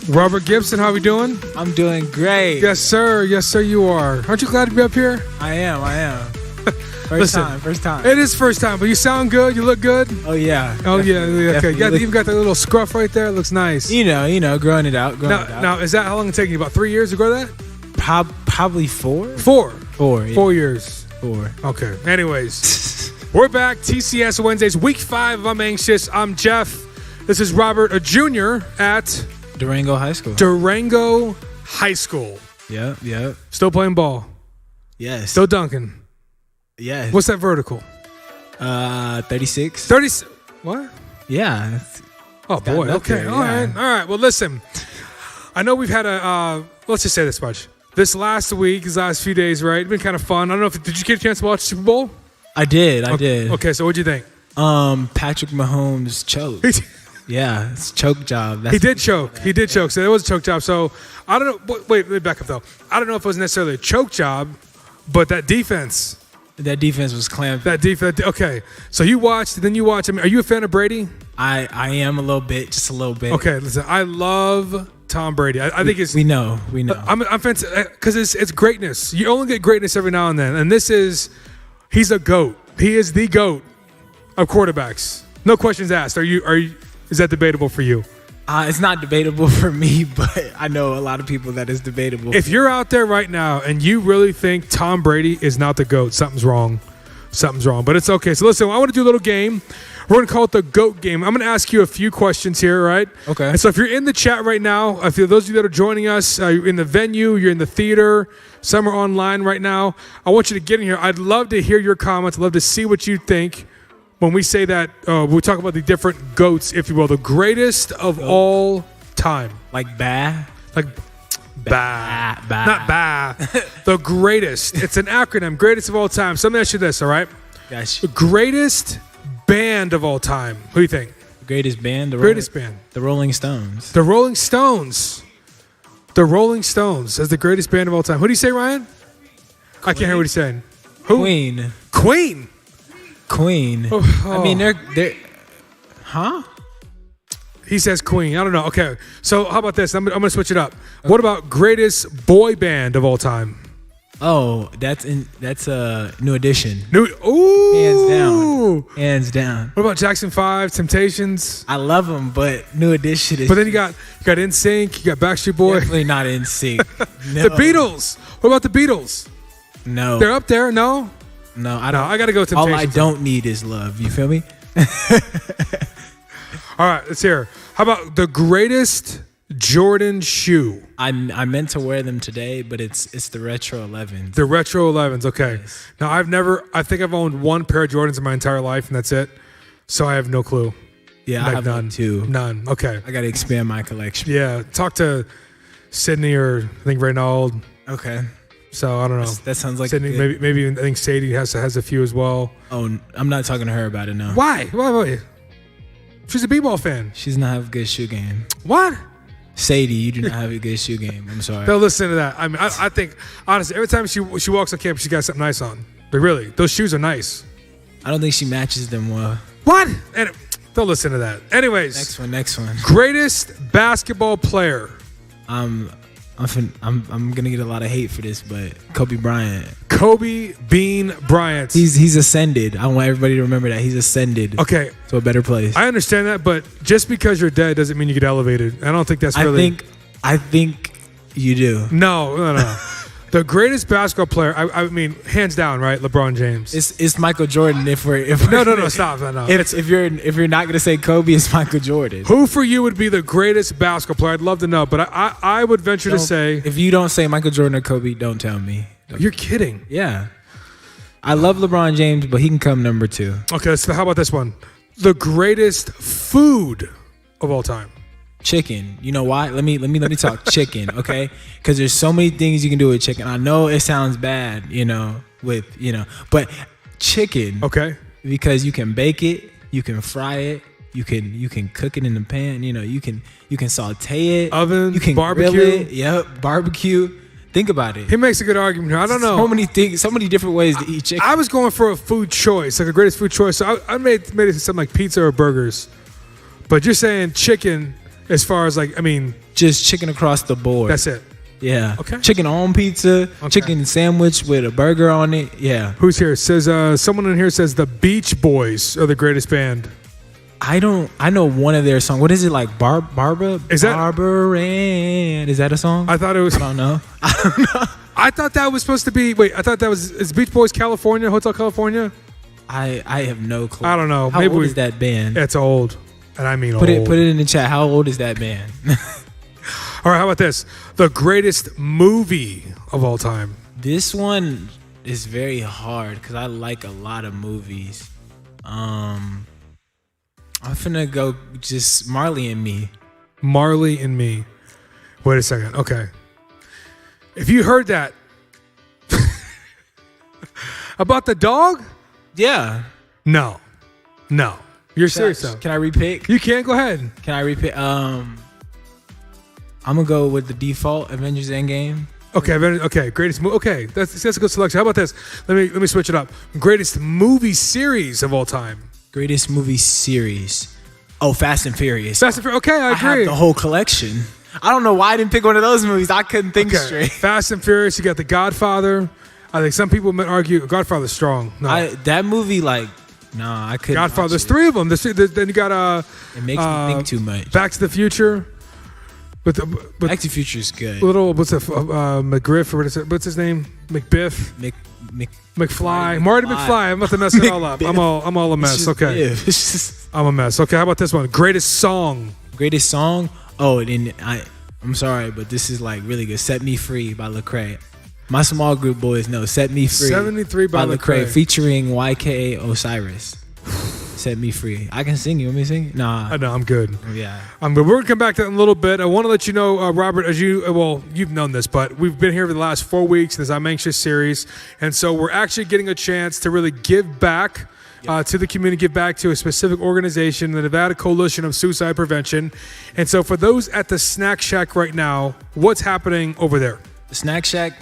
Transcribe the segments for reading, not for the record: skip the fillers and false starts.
Robert Gibson, how we doing? I'm doing great. Yes, sir. Yes, sir, you are. Aren't you glad to be up here? I am. First time. It is first time, but you sound good. You look good. Oh, yeah. Oh, yeah. Okay. You even got that little scruff right there. It looks nice. You know, growing it out. Now, is that how long it taking you? About 3 years to grow that? Probably 4. 4. 4. Yeah. 4 years. 4. Okay. Anyways, we're back. TCS Wednesdays, week 5 of I'm Anxious. I'm Jeff. This is Robert, a junior at Durango High School. Durango High School. Yep. Still playing ball. Yes. Still dunking. Yes. What's that vertical? 36. 30. What? Yeah. Oh, boy. Okay. There, All right. Well, listen. I know we've had let's just say this much. This last few days, right? It's been kind of fun. I don't know did you get a chance to watch Super Bowl? I did. Okay, so what'd you think? Patrick Mahomes choked. Yeah, it's choke job. He did choke. So it was a choke job. So I don't know. Wait, let me back up though. I don't know if it was necessarily a choke job, but that defense. That defense was clamped. That defense. Okay, so you watched. Then you watch. I mean, are you a fan of Brady? I am a little bit, just a little bit. Okay, listen. I love Tom Brady. I think it's. We know. I'm because it's greatness. You only get greatness every now and then, and he's a GOAT. He is the GOAT of quarterbacks. No questions asked. Is that debatable for you? It's not debatable for me, but I know a lot of people that is debatable. If you're out there right now and you really think Tom Brady is not the GOAT, something's wrong. But it's okay. So listen, I want to do a little game. We're going to call it the GOAT game. I'm going to ask you a few questions here, right? Okay. And so if you're in the chat right now, if those of you that are joining us, you're in the venue, you're in the theater, some are online right now, I want you to get in here. I'd love to hear your comments. I'd love to see what you think when we say that. We talk about the different GOATs, if you will, the greatest of all time. Like bah? Like bah. Not bah. The greatest. It's an acronym, greatest of all time. So let me ask you this, all right? Gotcha. The greatest band of all time. Who do you think? Greatest band? The Rolling Stones. The Rolling Stones. The Rolling Stones as the greatest band of all time. Who do you say, Ryan? I can't hear what he's saying. Who? Queen. Oh. I mean, they're huh? He says Queen. I don't know. Okay. So how about this? I'm going to switch it up. What about greatest boy band of all time? Oh, that's a New Edition. Ooh. Hands down. What about Jackson 5, Temptations? I love them, but New Edition is. But then you got NSYNC, you got Backstreet Boys. Definitely not NSYNC. No. The Beatles. What about the Beatles? No. They're up there. No. I don't. I got to go with Temptations. All I don't need is love. You feel me? All right, let's hear. How about the greatest Jordan shoe? I meant to wear them today, but it's the Retro 11s. The Retro 11s, okay. Yes. Now, I think I've owned one pair of Jordans in my entire life, and that's it. So I have no clue. Yeah, I have none. Two. None, okay. I got to expand my collection. Yeah, talk to Sydney or I think Reynald. Okay. So I don't know. That sounds like Sydney, maybe I think Sadie has a few as well. Oh, I'm not talking to her about it, no. Why? She's a b-ball fan. She does not have a good shoe game. What? Sadie, you do not have a good shoe game. I'm sorry. They'll listen to that. I mean, I think, honestly, every time she walks on campus, she got something nice on. But really, those shoes are nice. I don't think she matches them well. What? And they'll listen to that. Anyways. Next one. Greatest basketball player. I'm gonna get a lot of hate for this, but Kobe Bryant. Kobe Bean Bryant. He's ascended. I want everybody to remember that he's ascended. Okay. To a better place. I understand that, but just because you're dead doesn't mean you get elevated. I don't think that's really. I think you do. No. The greatest basketball player. I mean, hands down, right? LeBron James. It's Michael Jordan. If we're no, stop. No. If you're not gonna say Kobe, it's Michael Jordan. Who for you would be the greatest basketball player? I'd love to know, but I would venture to say, if you don't say Michael Jordan or Kobe, don't tell me. You're kidding. Yeah. I love LeBron James, but he can come number 2. Okay, so how about this one? The greatest food of all time. Chicken. You know why? Let me talk chicken, okay? Because there's so many things you can do with chicken. I know it sounds bad, but chicken. Okay. Because you can bake it, you can fry it, you can cook it in the pan. You can saute it, oven, you can barbecue. grill it. Yep, barbecue. Think about it. He makes a good argument here. I don't know. So many things, so many different ways to eat chicken. I was going for a food choice, like a greatest food choice. So I made it something like pizza or burgers. But you're saying chicken As far as like, I mean, Just chicken across the board. that's it. Yeah. Okay. Chicken on pizza, Okay. chicken sandwich with a burger on it. Yeah. Who's here? Says someone in here says the Beach Boys are the greatest band. I know one of their songs. What is it like? Barbara? Is that- Barbara Ann? Is that a song? I thought it was. I don't know. I thought that was supposed to be. Wait, I thought that was. Is Beach Boys California? Hotel California? I have no clue. I don't know. How Maybe old we- is that band? It's old, and I mean Put old. it in the chat. How old is that band? All right, how about this? The greatest movie of all time. This one is very hard because I like a lot of movies. I'm finna go just Marley and Me. Marley and Me. Wait a second. Okay. If you heard that about the dog, Yeah. no. You're serious though. Can I repick? You can go ahead. Can I repick? I'm gonna go with the default Avengers Endgame. Okay. Greatest movie. Okay, that's a good selection. How about this? Let me switch it up. Greatest movie series of all time. Greatest movie series. Oh, Fast and Furious. Fast and Furious. Okay, I I have agree. the whole collection. I don't know why I didn't pick one of those movies. I couldn't think Okay, straight. Fast and Furious. You got The Godfather. I think some people might argue Godfather's strong. No, That movie, like, nah, I couldn't. Godfather. There's watch three of them. Then you got It makes me think too much. Back to the Future. With Back to the Future is good. little McGriff or what's his name? McBiff. McFly. Marty McFly. I'm about to mess it all up. I'm all a mess. Okay. It's just I'm a mess. Okay, how about this one? Greatest song. greatest song. Oh, and I'm sorry, but this is like really good. Set Me Free by Lecrae. My small group boys know Set Me Free. 73 by Lecrae. featuring YK Osiris. Set Me Free. I can sing. You want me to sing? Nah. I know, I'm good. Yeah. But we're going to come back to that in a little bit. I want to let you know, Robert, as you've known this, but we've been here for the last 4 weeks in this I'm Anxious series. And so we're actually getting a chance to really give back to the community, give back to a specific organization, the Nevada Coalition of Suicide Prevention. And so for those at the Snack Shack right now, what's happening over there? The Snack Shack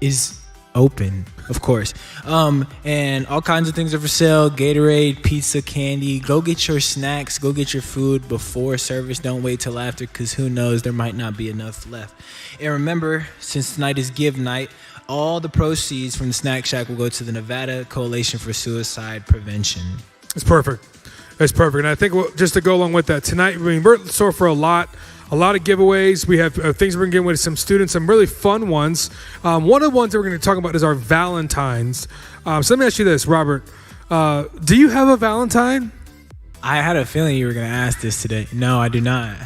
is open, of course. And all kinds of things are for sale. Gatorade, pizza, candy. Go get your snacks. Go get your food before service. Don't wait till after, because who knows, there might not be enough left. And remember, since tonight is Give Night, all the proceeds from the Snack Shack will go to the Nevada Coalition for Suicide Prevention. It's perfect. It's perfect. And I think just to go along with that, tonight, we're in store for a lot of giveaways. We have things we're going to give with some students, some really fun ones. One of the ones that we're going to talk about is our Valentines. So let me ask you this, Robert. Do you have a Valentine? I had a feeling you were going to ask this today. No, I do not.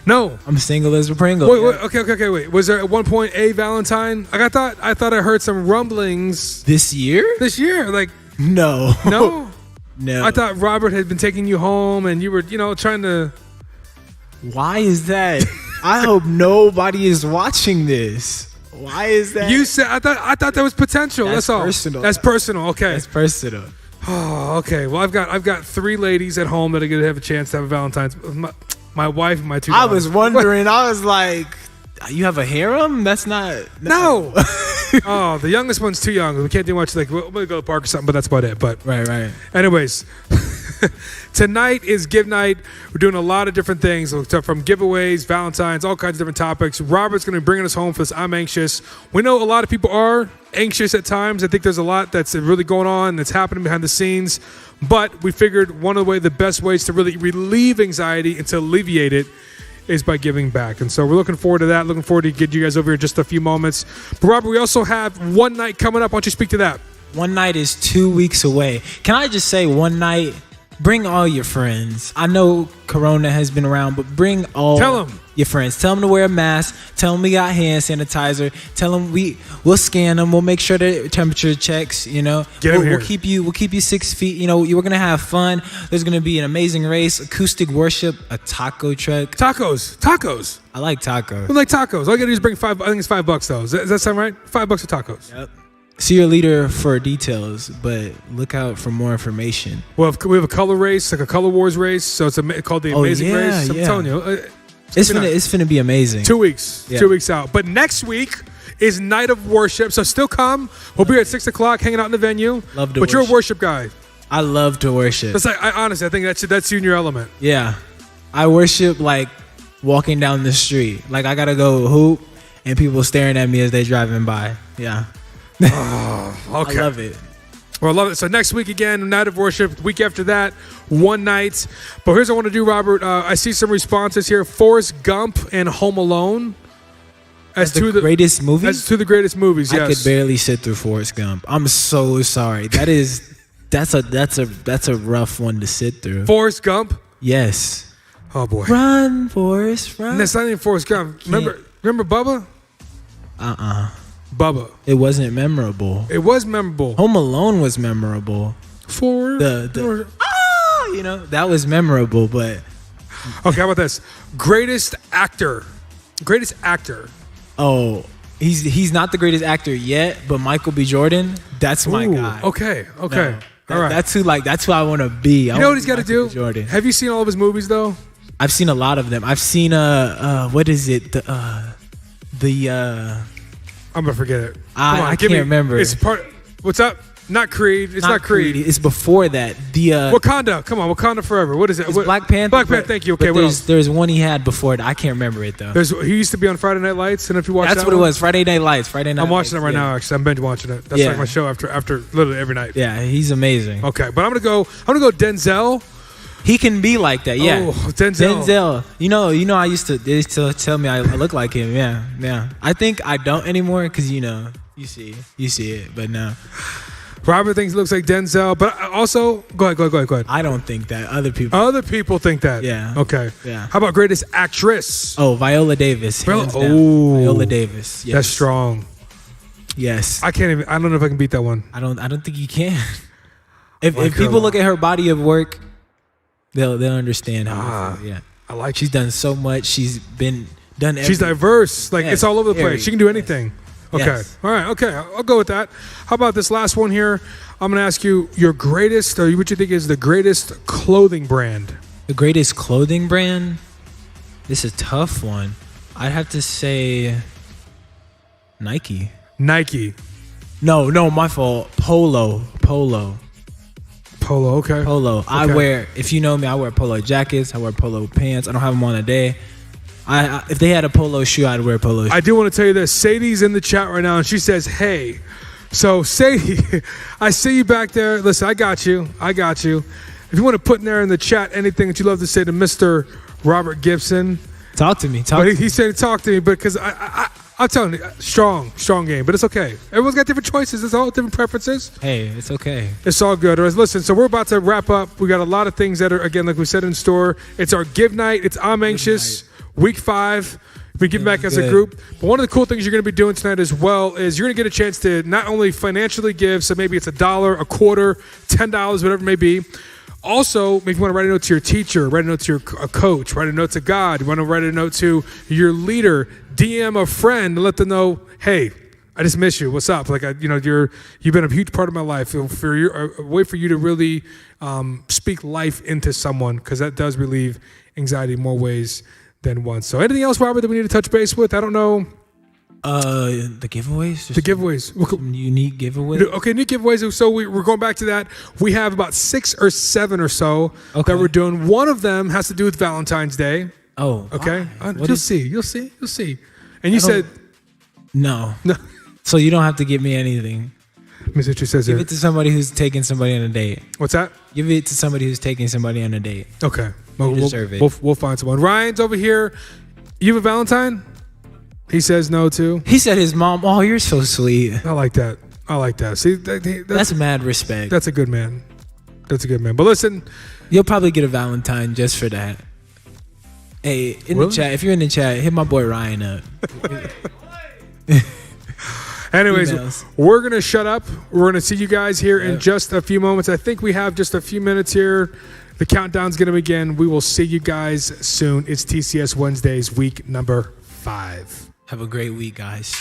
No. I'm single as a Pringle. Wait, okay. Wait. Was there at one point a Valentine? Like I thought I heard some rumblings This year? this year. Like, No. no? No. I thought Robert had been taking you home and you were, trying to... Why is that? I hope nobody is watching this. Why is that? You said I thought there was potential. That's all. personal. That's personal. Okay. That's personal. Oh, okay. Well, I've got 3 ladies at home that are gonna have a chance to have a Valentine's. My wife and my 2 I daughters. was wondering. I was like, you have a harem? That's not. No. Oh, the youngest one's too young. We can't do much. Like we'll go to the park or something, but that's about it. But Right. anyways, tonight is Give Night. We're doing a lot of different things, from giveaways, Valentines, all kinds of different topics. Robert's going to be bringing us home for this I'm Anxious. We know a lot of people are anxious at times. I think there's a lot that's really going on that's happening behind the scenes. But we figured one of the best ways to really relieve anxiety and to alleviate it is by giving back. And so we're looking forward to that. Looking forward to get you guys over here in just a few moments. But Robert, we also have one night coming up. Why don't you speak to that? One night is 2 weeks away. Can I just say, one night, bring all your friends. I know Corona has been around, but bring all Tell 'em. your friends. Tell them to wear a mask. Tell them we got hand sanitizer. Tell them we'll scan them. We'll make sure the temperature checks. Get 'em we'll here. We'll keep you 6 feet. We're gonna have fun. There's gonna be an amazing race, acoustic worship, a taco truck. Tacos. I like tacos. We like tacos. All you gotta do is bring $5. I think it's $5 though. Does that sound right? $5 for tacos. Yep. See your leader for details, but look out for more information. Well, we have a color race, like a color wars race. So it's called the Amazing yeah, Race. I'm yeah. telling you, It's gonna be nice. it's finna be amazing. 2 weeks. Yeah. 2 weeks out. But next week is Night of Worship. So still come. We'll be here at 6 o'clock, hanging out in the venue. Love to But you're a worship. worship guy. I love to worship. That's like honestly, I think that's you in your element. Yeah, I worship like walking down the street. Like I gotta go hoop, and people staring at me as they driving by. Yeah, Okay. I love it. Well, I love it. So next week again, night of worship. Week after that, one night. But here's what I want to do, Robert. I see some responses here. Forrest Gump and Home Alone. As The greatest movie. As two of the greatest movies, yes. I could barely sit through Forrest Gump. I'm so sorry. That's a rough one to sit through. Forrest Gump? Yes. Oh, boy. Run, Forrest, run. And that's not even Forrest Gump. Remember Bubba? Bubba. It wasn't memorable. It was memorable. Home Alone was memorable. That was memorable, but Okay, how about this? Greatest actor. oh, he's not the greatest actor yet, but Michael B. Jordan, that's my Ooh, guy. Okay. No, All right. That's who I want to be. You know what he's got to do? Jordan. Have you seen all of his movies, though? I've seen a lot of them. I've seen what is it? I'm going to forget it. I can't remember. It's part. What's up? Not Creed. It's not Creed. It's before that. Wakanda. Come on, Wakanda Forever. What is it? It's Black Panther. Black Panther. Thank you. Okay, but what else? there's one he had before it. I can't remember it though. He used to be on Friday Night Lights, and if you watch That's that what it one, was. Friday Night Lights. I'm watching it right now. Actually, I'm binge watching it. That's Yeah. like my show after literally every night. Yeah, he's amazing. Okay, but I'm gonna go Denzel. He can be like that. Yeah, Oh, Denzel. You know. They used to tell me I look like him. Yeah. I think I don't anymore because you see it, but no. Robert thinks he looks like Denzel, but also go ahead. I don't think that. Other people. Other people think that. Yeah. Okay. Yeah. How about greatest actress? Oh, Viola Davis. Hands down. Oh. Viola Davis. Yes. That's strong. Yes. I don't know if I can beat that one. I don't think you can. If Like her people a look lot. at her body of work, they'll understand how. I feel. Yeah. I like. She's done so much. She's done everything. She's diverse. Like Yeah, it's all over the very. place. She can do anything. Okay. Yes. All right. Okay. I'll go with that. How about this last one here? I'm going to ask you your greatest, or what you think is the greatest clothing brand. The greatest clothing brand? This is a tough one. I'd have to say Nike. Nike. No, my fault. Polo. Okay. Polo. I Okay. wear, if you know me, I wear polo jackets. I wear polo pants. I don't have them on a day. If they had a polo shoe, I'd wear a polo shoe. I do want to tell you this. Sadie's in the chat right now, and she says, hey. So, Sadie, I see you back there. Listen, I got you. If you want to put in there in the chat anything that you love to say to Mr. Robert Gibson. Talk to me. But he said, talk to me, because I'm telling you, strong game, but it's okay. Everyone's got different choices. It's all different preferences. Hey, it's okay. It's all good. All right, listen, so we're about to wrap up. We got a lot of things that are, again, like we said, in store. It's our give night. It's I'm Anxious, week 5. We give back as a good. group. But one of the cool things you're going to be doing tonight as well is you're going to get a chance to not only financially give, so maybe it's $1, a quarter, $10, whatever it may be. Also, if you want to write a note to your teacher, write a note to your coach, write a note to God, you want to write a note to your leader, DM a friend, and let them know, hey, I just miss you. What's up? Like, you've been a huge part of my life. A way for you to really speak life into someone, because that does relieve anxiety in more ways than one. So, anything else, Robert, that we need to touch base with? I don't know. The giveaways. The giveaways. Some unique giveaways. Okay, new giveaways. So we're going back to that. We have about 6 or 7 or so Okay. that we're doing. One of them has to do with Valentine's Day. Oh. Okay, why? You'll see. And you said No. no. So you don't have to give me anything. Miss Richard says Give it. it to somebody who's taking somebody on a date. What's that? Give it to somebody who's taking somebody on a date. Okay, You deserve it. We'll find someone. Ryan's over here. You have a Valentine? He says no too. He said his mom, oh, you're so sweet. I like that. See, That's mad respect. that's a good man. That's a good man. But listen, You'll probably get a Valentine just for that. Hey, in Really? the chat, if you're in the chat, hit my boy Ryan up. anyways, Emails. we're going to shut up. We're going to see you guys here in Yep. just a few moments. I think we have just a few minutes here. The countdown's going to begin. We will see you guys soon. It's TCS Wednesdays, week number 5. Have a great week, guys.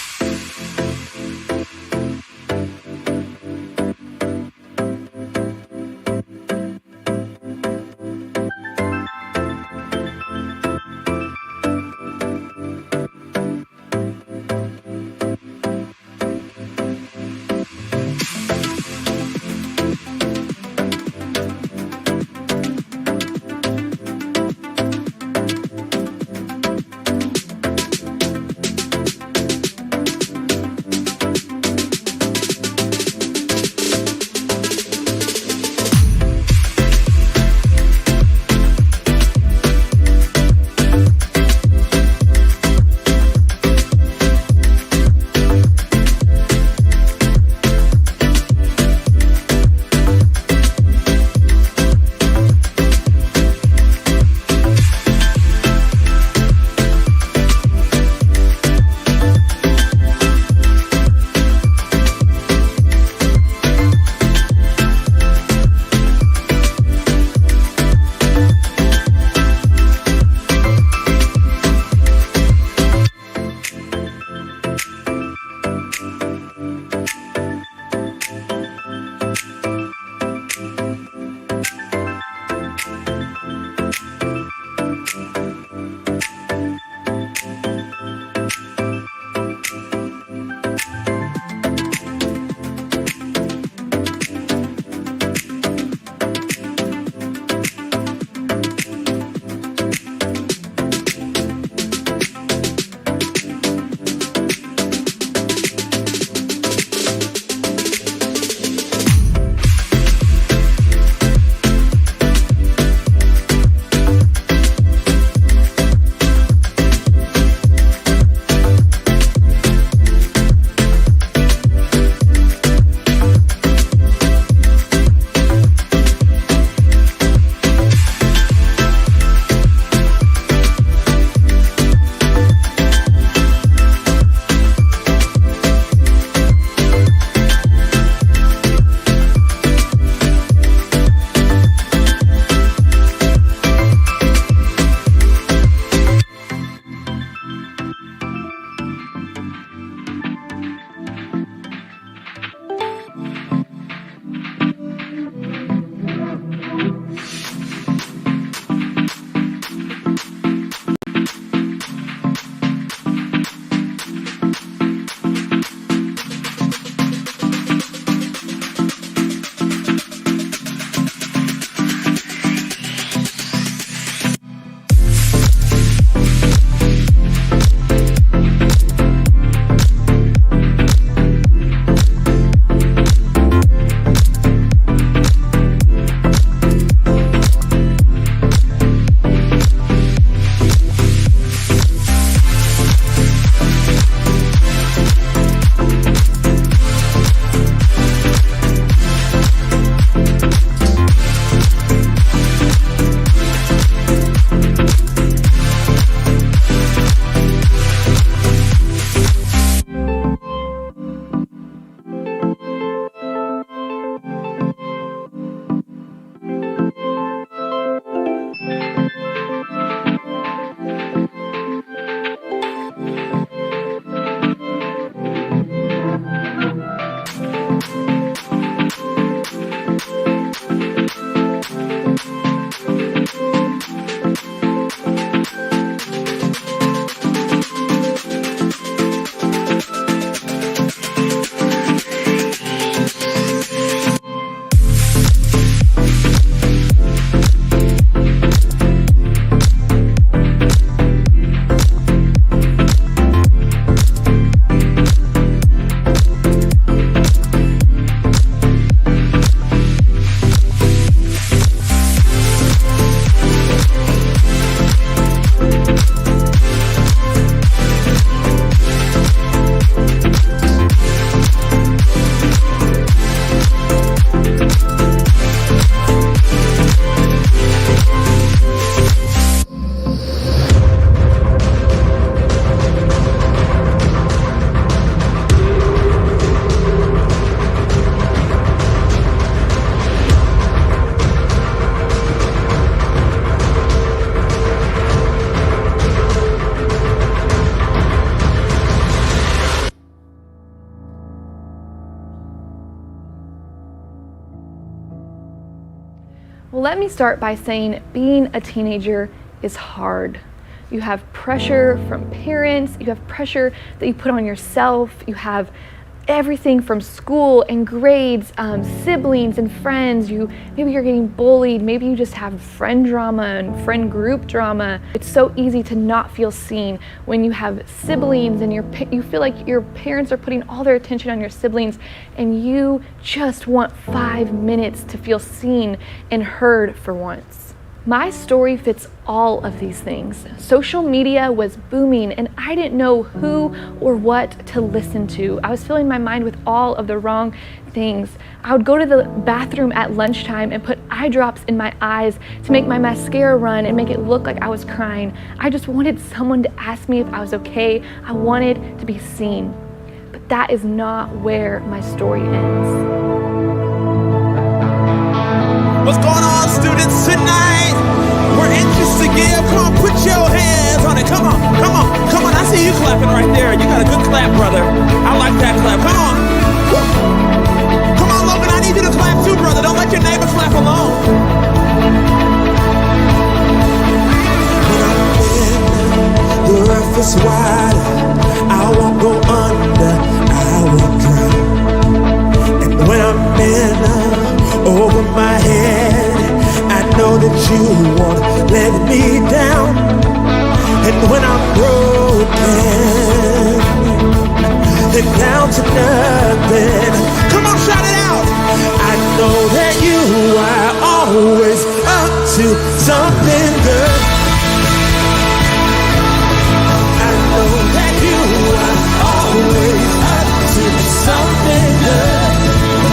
Well, let me start by saying being a teenager is hard. You have pressure from parents, you have pressure that you put on yourself, you have everything from school and grades, siblings and friends. Maybe you're getting bullied, maybe you just have friend drama and friend group drama. It's so easy to not feel seen when you have siblings and you feel like your parents are putting all their attention on your siblings and you just want 5 minutes to feel seen and heard for once. My story fits all of these things. Social media was booming and I didn't know who or what to listen to. I was filling my mind with all of the wrong things. I would go to the bathroom at lunchtime and put eye drops in my eyes to make my mascara run and make it look like I was crying. I just wanted someone to ask me if I was okay. I wanted to be seen. But that is not where my story ends. What's going on, students, tonight? We're anxious to give. Come on, put your hands on it. Come on, come on, come on. I see you clapping right there. You got a good clap, brother. I like that clap. Come on. Woo. Come on, Logan, I need you to clap too, brother. Don't let your neighbor clap alone. The earth is wide. I won't go under. I will drown. And when I'm in over my head, I know that you won't let me down. And when I'm broken and down to nothing, come on, shout it out. I know that you are always up to something good. I know that you are always up to something good.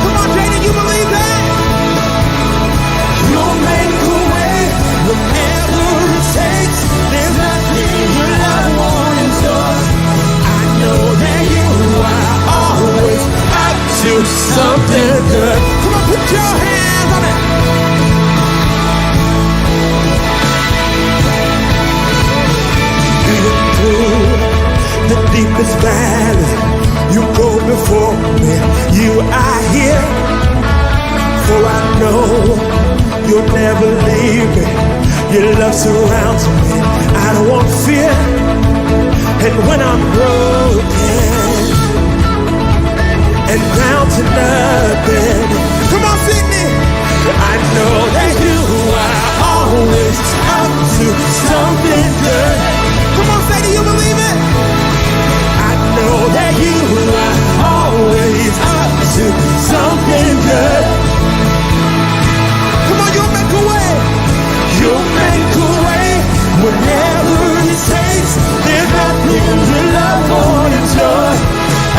Come on, Jaden, you believe that? You'll make a way whatever it takes. There's nothing your love won't endure. I know that you are always up to something good. Come on, put your hands on it. Even through the deepest valley, you go before me. You are here, for I know you'll never leave me. Your love surrounds me. I don't want fear. And when I'm broken and down to nothing, come on, Sydney. I know that you are always up to something good. Come on, say, do you believe it? I know that you are always up to something good. Come on, you'll make a way. You'll make a way whatever it takes. There's nothing your love won't endure.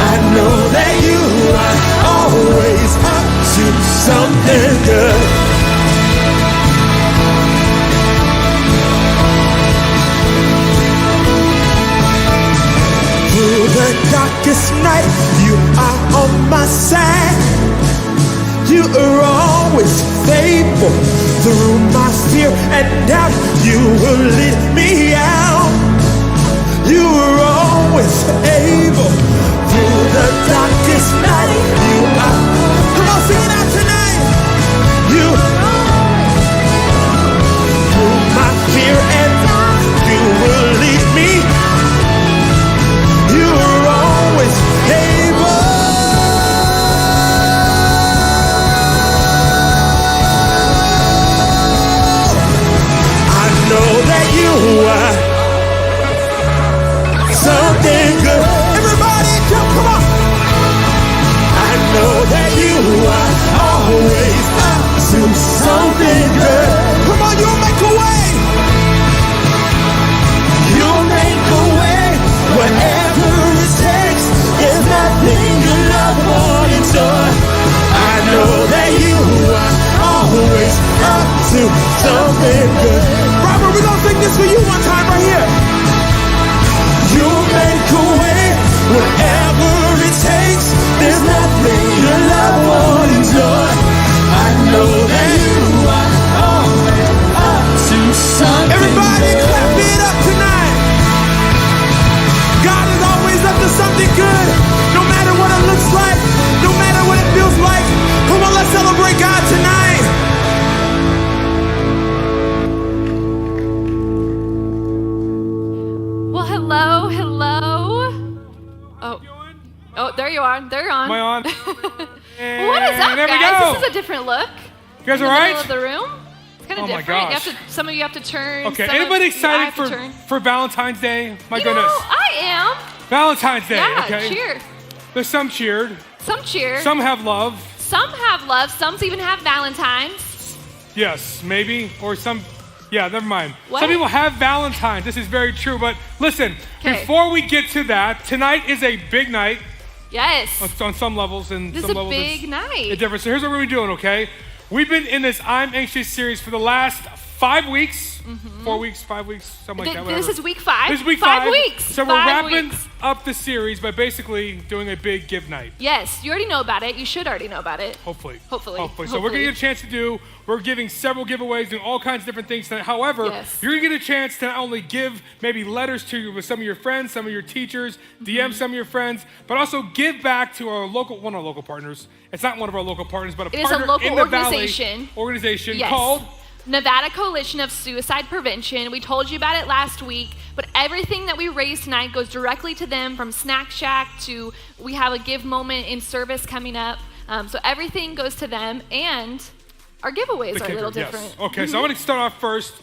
I know that you are always up to something good. Through the darkest night, you are on my side. You are always faithful. Through my fear and doubt, you will lead me out. You are always able. Through the darkest night, you are. Come on, sing it out tonight. You. Through my fear and doubt, you will lead me. You are always able. Know that you are something good. Everybody jump, come on. I know that you are always up to something good. Come on, you'll make a way. You'll make a way whatever it takes. There's nothing your love won't endure. I know that you are always up to something good. Robert, we're gonna sing this for you one time right here. You'll make a way whatever it takes. There's nothing your love won't endure. I know that you are always up to something. Everybody clap it up tonight. God is always up to something good. No matter what it looks like, no matter what it feels like. Come on, let's celebrate God tonight. up, there we guys? go. This is a different look. You guys In all the right? middle of the room. It's kind Oh of my different. gosh. Some of you have to turn. Okay, some anybody of you- I have to excited turn. for Valentine's Day? My You goodness. know, I am. Valentine's Day, Yeah, okay? cheer. There's some cheered, Some cheer. some have love. Some have love. Some even have Valentine's. Yes, maybe. Or some, yeah, never mind. What? Some people have Valentine's. This is very true. But listen, 'Kay. before we get to that, tonight is a big night Yes. on some levels. And This is some a levels big night. it's different. So here's what we're doing, okay? We've been in this I'm Anxious series for the last 5 weeks. 4 weeks, 5 weeks, something like that. This whatever. is week 5. This is week 5 5. weeks. So we're 5 wrapping weeks. up the series by basically doing a big give night. Yes, you already know about it. You should already know about it. Hopefully. Hopefully. So we're going to get a chance to we're giving several giveaways, doing all kinds of different things tonight. However, Yes. you're going to get a chance to not only give maybe letters to with some of your friends, some of your teachers, Mm-hmm. DM some of your friends, but also give back to one of our local partners. It's not one of our local partners, but a It is a partner local in the organization. Valley organization Yes. called Nevada Coalition of Suicide Prevention. We told you about it last week, but everything that we raise tonight goes directly to them, from Snack Shack to we have a give moment in service coming up. So everything goes to them, and our giveaways the are a little kicker, yes. different. Okay, so I'm going to start off first.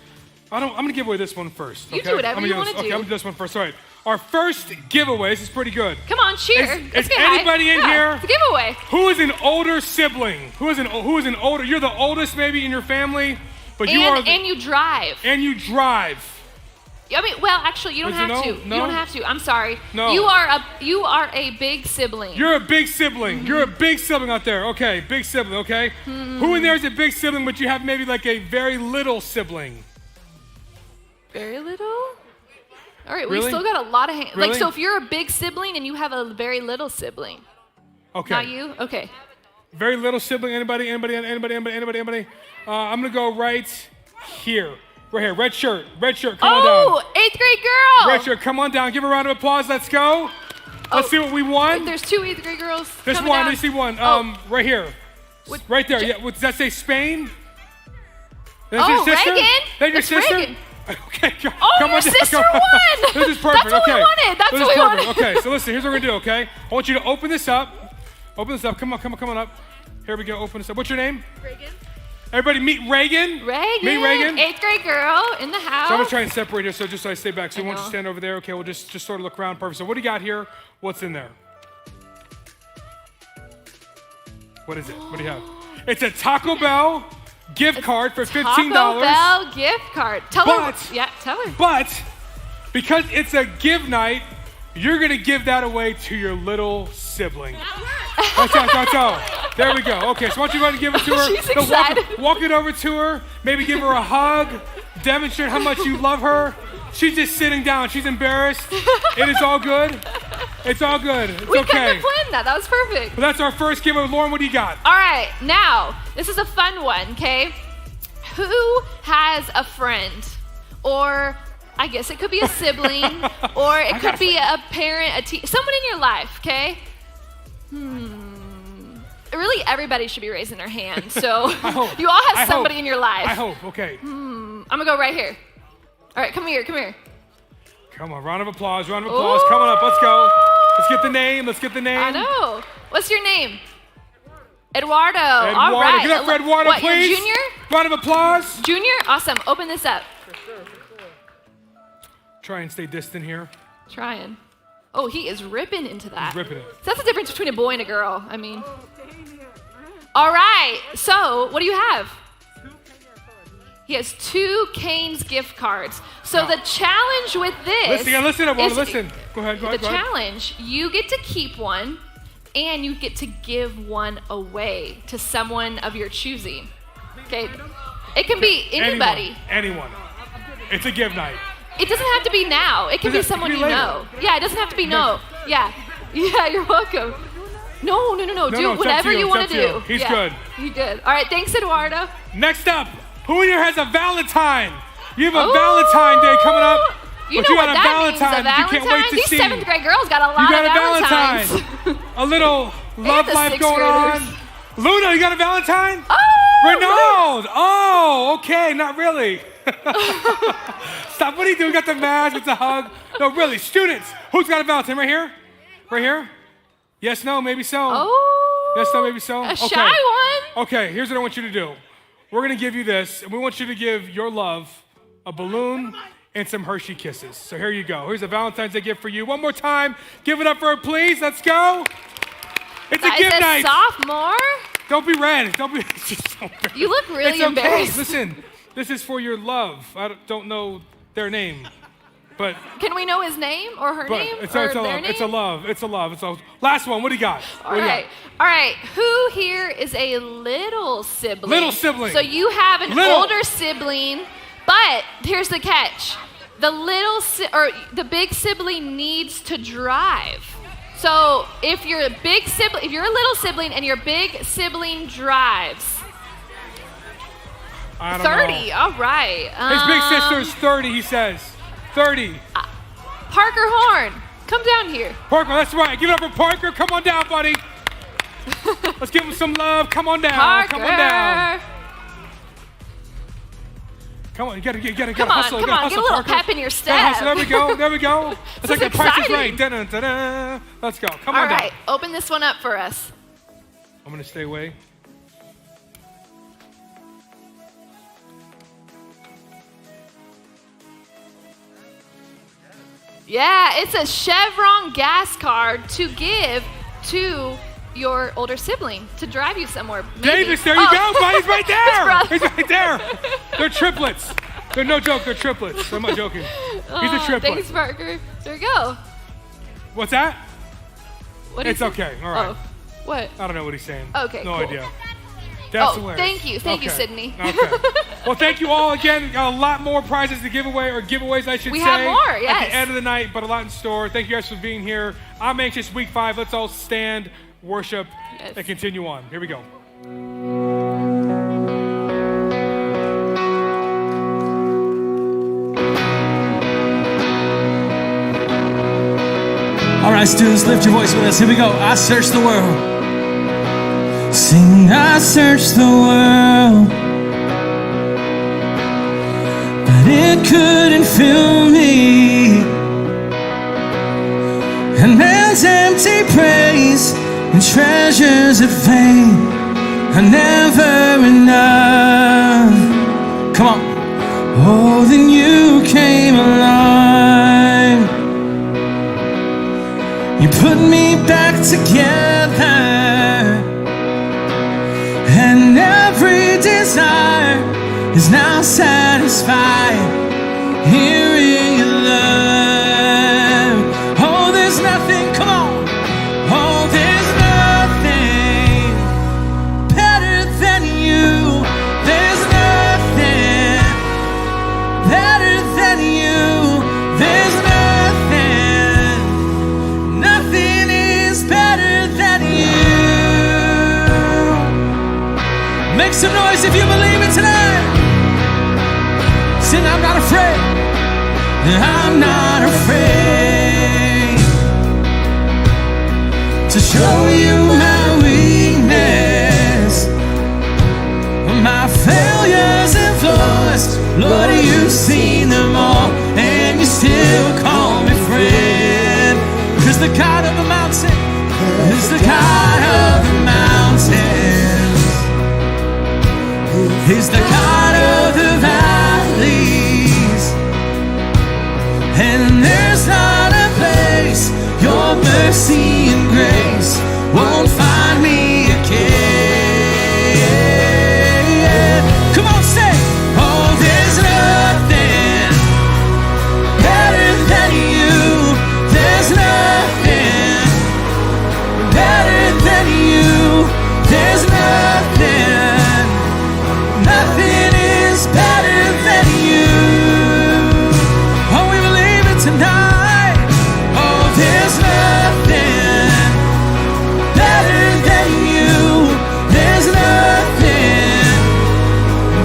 I'm going to give away this one first. You okay? do whatever I'm gonna you do wanna this- Okay, do. I'm going to do this one first. All right. Our first giveaway, this is pretty good. Come on, cheer. Is Let's get hype. anybody in here? It's a giveaway. Who is an older sibling? Who is an older? You're the oldest maybe in your family, but you are And you drive. and you drive. I mean, well, actually, you don't Would you have know? to. No? You don't have to. I'm sorry. No. You are a big sibling. You're a big sibling. You're a big sibling out there. Okay, big sibling. Okay. Who in there is a big sibling, but you have maybe like a very little sibling? Very little? All right, Really? we still got a lot of hands. Really? Like, so if you're a big sibling and you have a very little sibling, Okay. not you? Okay. Very little sibling. Anybody? I'm gonna go right here. Right here. Red shirt. Come on down. Oh, 8th grade girl. Red shirt. Come on down. Give her a round of applause. Let's go. Let's see what we won. There's 2 8th grade girls. This coming one, down. I see one. Oh. Right here. Right there. Yeah. Does that say Spain? That's Oh, your sister? Reagan. That's your It's sister? Reagan. Okay. Oh, come your on down. sister Come on. won. This is perfect. That's what we okay. wanted. That's this what is we perfect. wanted. Okay. So listen. Here's what we're gonna do. Okay. I want you to open this up. Open this up. Come on up. Here we go. Open this up. What's your name? Reagan. Everybody meet Reagan. Reagan. Meet Reagan. 8th grade girl in the house. So I'm gonna try and separate here, so just so I stay back. So I we want you to know. stand over there. Okay, we'll just sort of look around. Perfect. So what do you got here? What's in there? What is it? What do you have? It's a Taco Bell gift card for $15. Taco Bell gift card. Tell But- her. Yeah, tell her. But because it's a give night, you're gonna give that away to your little sibling. That's all. There we go. Okay, so why don't you go ahead and give it to her? She's So excited. walk it over to her. Maybe give her a hug. Demonstrate how much you love her. She's just sitting down. She's embarrassed. It is all good. It's all good. It's We couldn't okay. have planned that. That was perfect. But that's our first giveaway. Lauren, what do you got? All right, now, this is a fun one, okay? Who has a friend? Or I guess it could be a sibling, or it could be a parent, someone in your life, okay? Really, everybody should be raising their hand. So hope. you all I have somebody hope. in your life. I hope. Okay. I'm gonna go right here. All right, come here. Come on. Round of applause. Coming up. Let's go. Let's get the name. I know. What's your name? Eduardo. All Eduardo. right. Give it up for Eduardo, what, please. You're junior? Round of applause. Junior? Awesome. Open this up. Try and stay distant here. Trying. Oh, he is ripping into that. He's ripping it. So that's the difference between a boy and a girl. I mean. All right. So, what do you have? He has 2 Cane's gift cards. So the challenge with this. Listen, Eduardo. is- Listen. Go ahead. The challenge, you get to keep one, and you get to give one away to someone of your choosing. Okay. It can be anybody. Anyone. It's a give night. It doesn't have to be now. It can be someone be you later. know. Yeah, it doesn't have to be no. Yeah. Yeah, you're welcome. No. Do no, it's up whatever to you. you It's want up to to do. you. He's Yeah, good. He's good. All right, thanks, Eduardo. Next up, who in here has a Valentine? You have a Ooh. Valentine Day coming up. You but know you what got a that means, a Valentine that you can't wait Valentine? to These see. 7th grade girls got a lot You got of a Valentines. Valentine. A little love the life 6th going on. graders. Luna, you got a Valentine? Oh! Renaud! Oh, okay, not really. Stop, what are you doing? Got the mask, it's a hug. No, really, students, who's got a Valentine? Right here? Right here? Yes, no, maybe so. Oh. That's not maybe so? A shy one. Okay, here's what I want you to do. We're going to give you this, and we want you to give your love a balloon and some Hershey Kisses. So here you go. Here's a Valentine's Day gift for you. One more time. Give it up for her, please. Let's go. It's a gift night. Sophomore? Don't be red. Don't be. It's just so bad. You look really it's okay. embarrassed. Listen, this is for your love. I don't know their name, but Can we know his name or her name? it's or a their love. name? It's a love. It's a love. It's a last one. What do you got? All right. Who here is a little sibling? Little sibling. So you have an Little. older sibling, but here's the catch: the big sibling needs to drive. So if you're a little sibling and your big sibling drives. I don't 30. know. All right. His big sister is 30. He says 30. Parker Horn, come down here. Parker, that's right. Give it up for Parker. Come on down, buddy. Let's give him some love. Come on down. Parker. Come on down. Come on, you gotta Come on, hustle. come you gotta on, hustle, get a little Parker. pep in your step. Gotta hustle. There we go. It's like is the Price is exciting. Right. Dun-dun-dun-dun. Let's go. Come All on right, down. open this one up for us. I'm gonna stay away. Yeah, it's a Chevron gas card to give to your older sibling to drive you somewhere. Maybe. Davis, there you go, buddy. He's right there. brother. He's right there. They're triplets. They're no joke. They're triplets. I'm not joking. He's a triplet. Thanks, Parker. There you go. What's that? What do you It's say? okay. All right. Oh, what? I don't know what he's saying. Okay, No cool. idea. That's Oh, hilarious. thank you. Thank you, Okay. Sydney. Okay. Well, thank you all again. Got a lot more prizes to give away, or giveaways, I should We say. have more, At yes. the end of the night, but a lot in store. Thank you guys for being here. I'm anxious. Week 5. Let's all stand, worship, Yes. and continue on. Here we go. All right, students, lift your voice with us. Here we go. I searched the world. Sing, I searched the world, but it couldn't fill me. And man's empty praise and treasures of vain are never enough. Come on. Oh, then you came along. You put me back together, and every desire is now satisfied here in your love. Oh, there's nothing, come on. Oh, there's nothing better than you. There's nothing better than you. There's nothing is better than you. Make some noise if you believe it tonight. Sing, I'm not afraid. I'm not afraid to show you my weakness, my failures and flaws. Lord, you've seen them all, and you still call me friend. 'Cause the God of the mountain is the God of the mountains. He's the God of the valleys. And there's not a place your mercy and grace won't find me again. Come on, say, oh, there's nothing better than you. There's nothing better than you. There's nothing is better than you. Oh, we believe it tonight. Oh, there's nothing better than you. There's nothing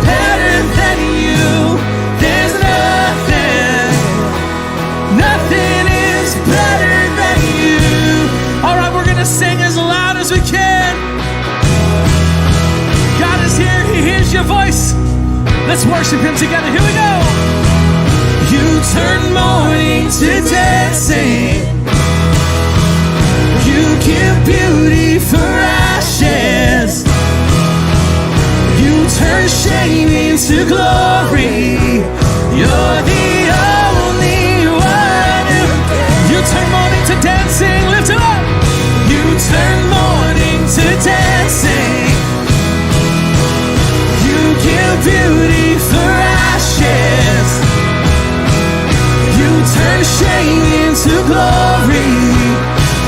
better than you. There's nothing is better than you. All right, we're gonna sing as loud as we can. God is here, He hears your voice. Let's worship Him together. Here we go. You turn mourning to dancing. You give beauty for ashes. into glory. You're the only one who you turn mourning to dancing. Lift it up. You turn mourning to dancing. You give beauty for ashes. You turn shame into glory.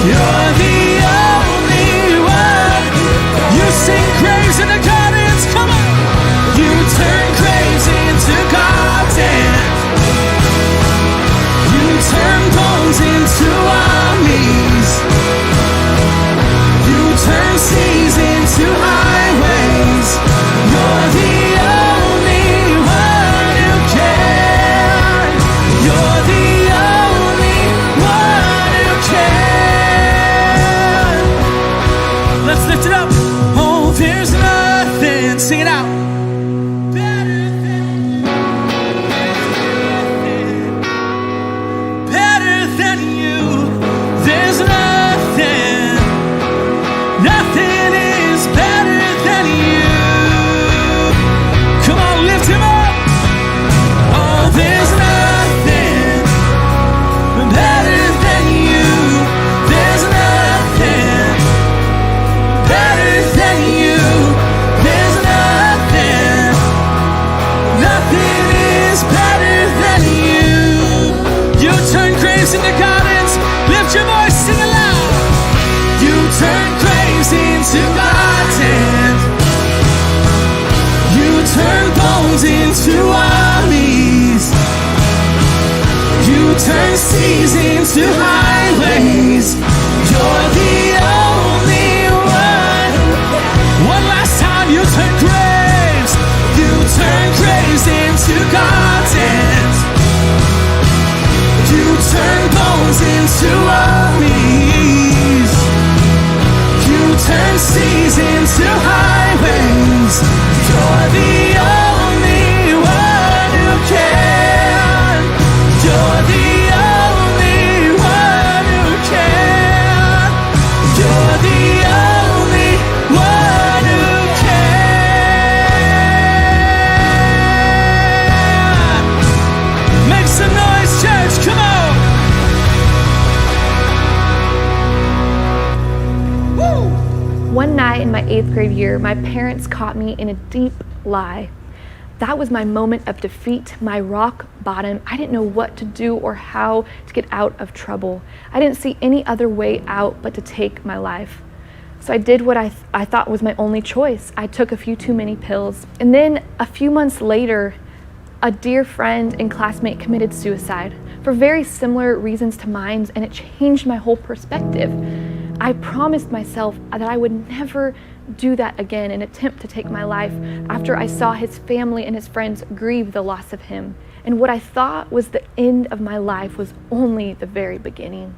You're the only one. You sing praise in the gardens. Come on. You turn graves into gardens. You turn bones into armies. You turn seas into highways. You're the only one who can. You're the only one who can. Let's lift it up. Oh, there's nothing. Sing it out. Better than you. There's nothing. Nothing is better than you. Come on, lift him up. Oh, there's nothing better than you. There's nothing better than you. There's nothing. Nothing is better than you. You turn graves into gardens. Lift your voice, sing aloud. You turn graves into gardens. You turn bones into armies. You turn seas into highways. You're the only one. One last time, you turn graves. You turn graves into gardens. You turn bones into armies. You turn seas into highways. You're the only one who can. You're the only one who can. You're the only one who can. Make some noise, church. Come on. One night in my 8th grade year, my parents caught me in a deep lie. That was my moment of defeat, my rock bottom. I didn't know what to do or how to get out of trouble. I didn't see any other way out but to take my life. So I did what I thought was my only choice. I took a few too many pills. And then a few months later, a dear friend and classmate committed suicide for very similar reasons to mine, and it changed my whole perspective. I promised myself that I would never do that again and attempt to take my life after I saw his family and his friends grieve the loss of him. And what I thought was the end of my life was only the very beginning.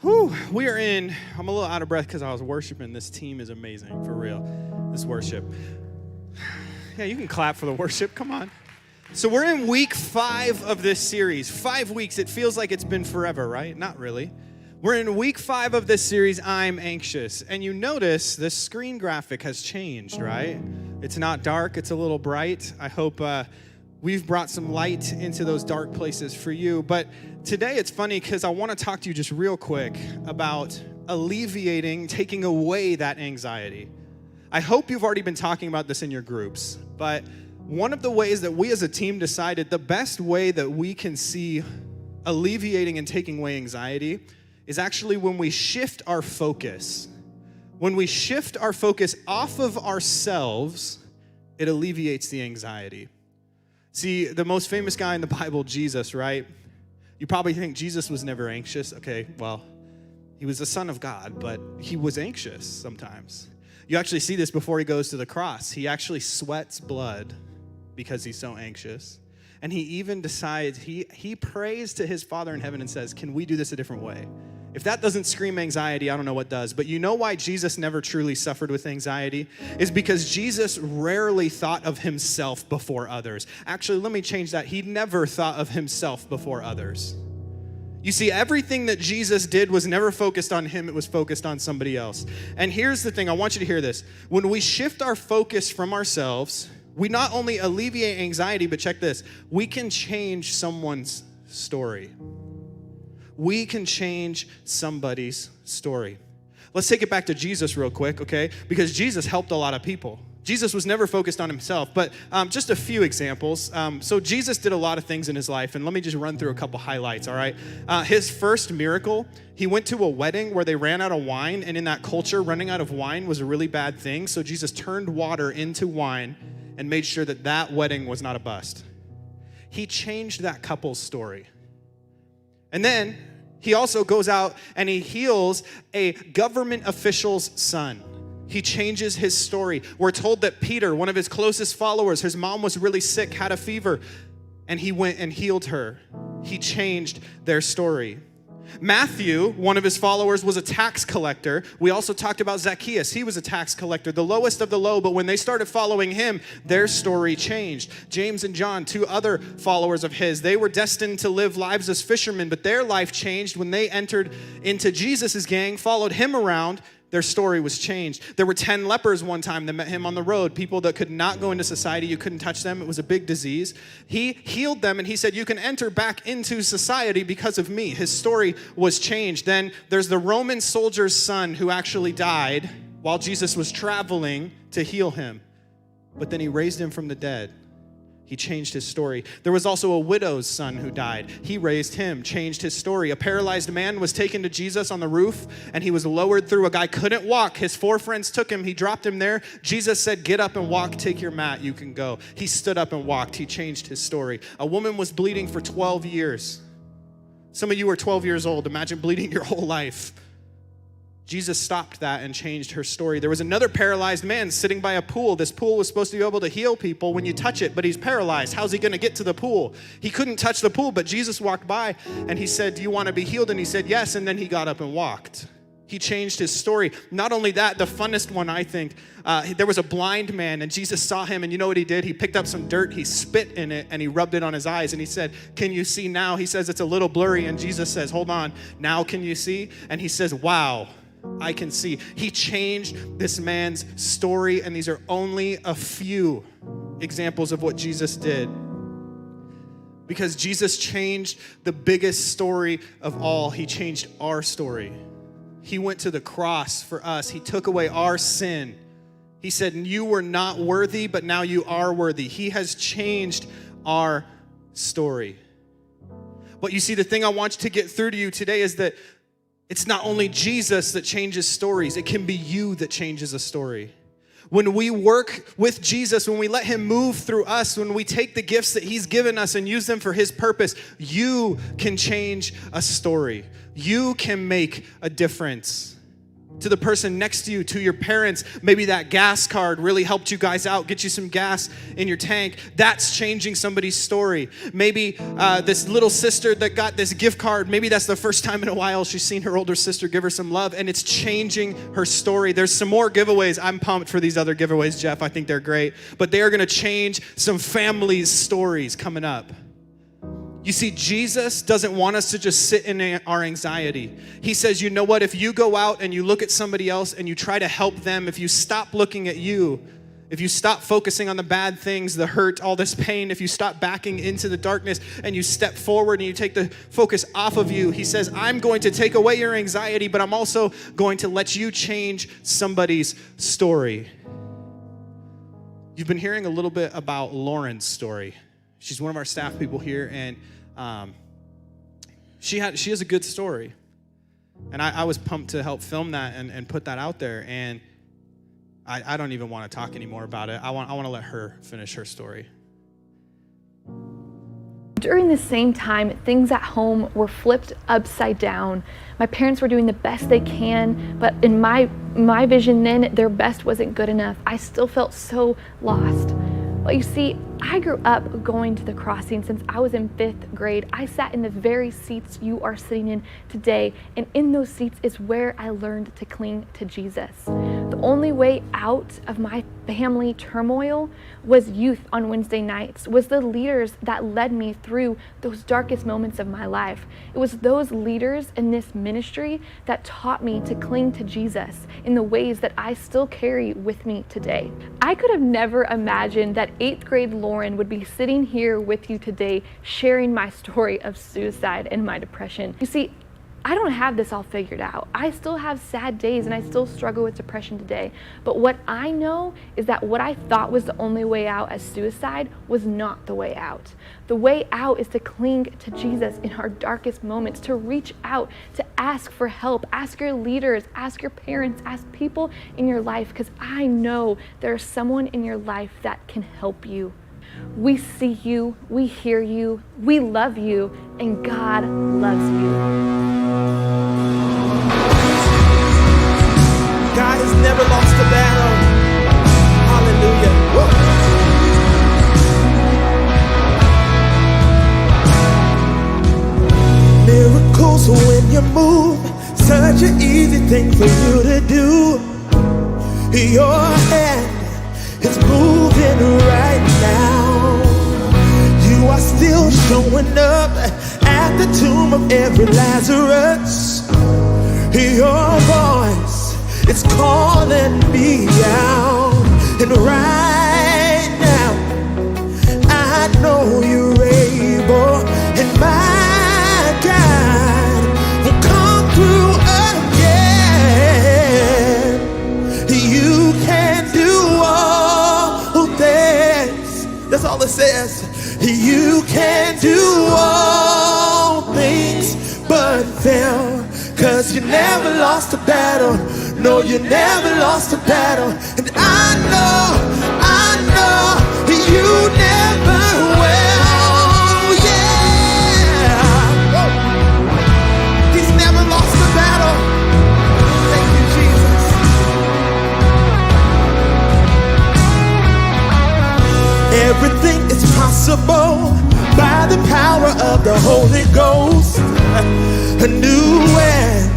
Whew, we are in, I'm a little out of breath because I was worshiping. This team is amazing, for real, this worship. Yeah, you can clap for the worship, come on. So we're in week 5 of this series. 5 weeks, it feels like it's been forever, right? Not really. We're in week 5 of this series, I'm Anxious. And you notice the screen graphic has changed, right? It's not dark, it's a little bright. I hope we've brought some light into those dark places for you. But today it's funny because I want to talk to you just real quick about alleviating, taking away that anxiety. I hope you've already been talking about this in your groups, but one of the ways that we as a team decided the best way that we can see alleviating and taking away anxiety is actually when we shift our focus. When we shift our focus off of ourselves, it alleviates the anxiety. See, the most famous guy in the Bible, Jesus, right? You probably think Jesus was never anxious. Okay, well, he was the Son of God, but he was anxious sometimes. You actually see this before he goes to the cross. He actually sweats blood because he's so anxious. And he even decides, he prays to his Father in heaven and says, can we do this a different way? If that doesn't scream anxiety, I don't know what does. But you know why Jesus never truly suffered with anxiety? Is because Jesus rarely thought of himself before others. Actually, let me change that. He never thought of himself before others. You see, everything that Jesus did was never focused on him, it was focused on somebody else. And here's the thing, I want you to hear this. When we shift our focus from ourselves, we not only alleviate anxiety, but check this, we can change someone's story. We can change somebody's story. Let's take it back to Jesus real quick, okay? Because Jesus helped a lot of people. Jesus was never focused on himself, but just a few examples. So Jesus did a lot of things in his life, and let me just run through a couple highlights, all right? His first miracle, he went to a wedding where they ran out of wine, and in that culture, running out of wine was a really bad thing, so Jesus turned water into wine and made sure that that wedding was not a bust. He changed that couple's story. And then he also goes out and he heals a government official's son. He changes his story. We're told that Peter, one of his closest followers, his mom was really sick, had a fever, and he went and healed her. He changed their story. Matthew, one of his followers, was a tax collector. We also talked about Zacchaeus. He was a tax collector, the lowest of the low, but when they started following him, their story changed. James and John, two other followers of his, they were destined to live lives as fishermen, but their life changed when they entered into Jesus' gang, followed him around. Their story was changed. There were 10 lepers one time that met him on the road, people that could not go into society. You couldn't touch them. It was a big disease. He healed them, and he said, you can enter back into society because of me. His story was changed. Then there's the Roman soldier's son who actually died while Jesus was traveling to heal him. But then he raised him from the dead. He changed his story. There was also a widow's son who died. He raised him, changed his story. A paralyzed man was taken to Jesus on the roof, and he was lowered through. A guy couldn't walk. His 4 friends took him. He dropped him there. Jesus said, get up and walk. Take your mat. You can go. He stood up and walked. He changed his story. A woman was bleeding for 12 years. Some of you are 12 years old. Imagine bleeding your whole life. Jesus stopped that and changed her story. There was another paralyzed man sitting by a pool. This pool was supposed to be able to heal people when you touch it, but he's paralyzed. How's he going to get to the pool? He couldn't touch the pool, but Jesus walked by and he said, do you want to be healed? And he said, yes. And then he got up and walked. He changed his story. Not only that, the funnest one, I think, there was a blind man and Jesus saw him, and you know what he did? He picked up some dirt, he spit in it, and he rubbed it on his eyes, and he said, can you see now? He says, it's a little blurry, and Jesus says, hold on, now can you see? And he says, wow, I can see. He changed this man's story, and these are only a few examples of what Jesus did. Because Jesus changed the biggest story of all. He changed our story. He went to the cross for us. He took away our sin. He said, you were not worthy, but now you are worthy. He has changed our story. But you see, the thing I want to get through to you today is that it's not only Jesus that changes stories, it can be you that changes a story. When we work with Jesus, when we let him move through us, when we take the gifts that he's given us and use them for his purpose, you can change a story. You can make a difference. To the person next to you, to your parents, maybe that gas card really helped you guys out, get you some gas in your tank. That's changing somebody's story. Maybe this little sister that got this gift card, maybe that's the first time in a while she's seen her older sister give her some love, and it's changing her story. There's some more giveaways. I'm pumped for these other giveaways, Jeff. I think they're great. But they are going to change some families' stories coming up. You see, Jesus doesn't want us to just sit in our anxiety. He says, you know what? If you go out and you look at somebody else and you try to help them, if you stop looking at you, if you stop focusing on the bad things, the hurt, all this pain, if you stop backing into the darkness and you step forward and you take the focus off of you, he says, I'm going to take away your anxiety, but I'm also going to let you change somebody's story. You've been hearing a little bit about Lauren's story. She's one of our staff people here, and she has a good story. And I was pumped to help film that and put that out there. And I don't even want to talk anymore about it. I want to let her finish her story. During the same time, things at home were flipped upside down. My parents were doing the best they can, but in my vision then, their best wasn't good enough. I still felt so lost. Well, you see, I grew up going to the crossing since I was in 5th grade. I sat in the very seats you are sitting in today, and in those seats is where I learned to cling to Jesus. The only way out of my family turmoil was youth on Wednesday nights, was the leaders that led me through those darkest moments of my life. It was those leaders in this ministry that taught me to cling to Jesus in the ways that I still carry with me today. I could have never imagined that 8th grade Lauren would be sitting here with you today sharing my story of suicide and my depression. You see, I don't have this all figured out. I still have sad days and I still struggle with depression today. But what I know is that what I thought was the only way out as suicide was not the way out. The way out is to cling to Jesus in our darkest moments, to reach out, to ask for help, ask your leaders, ask your parents, ask people in your life, because I know there's someone in your life that can help you. We see you, we hear you, we love you, and God loves you. God has never lost a battle. Hallelujah. Woo. Miracles when you move, such an easy thing for you to do. Your hand is moving right now. You are still showing up at the tomb of every Lazarus. Your voice is calling me out. And right now, I know you're able. And my God will come through again. You can do all things. That's all it says. You can do all things but fail. 'Cause you never lost a battle. No, you never lost a battle. And I know you never will. Yeah. Woo. He's never lost a battle. Thank you, Jesus. Everything is possible by the power of the Holy Ghost. A new wind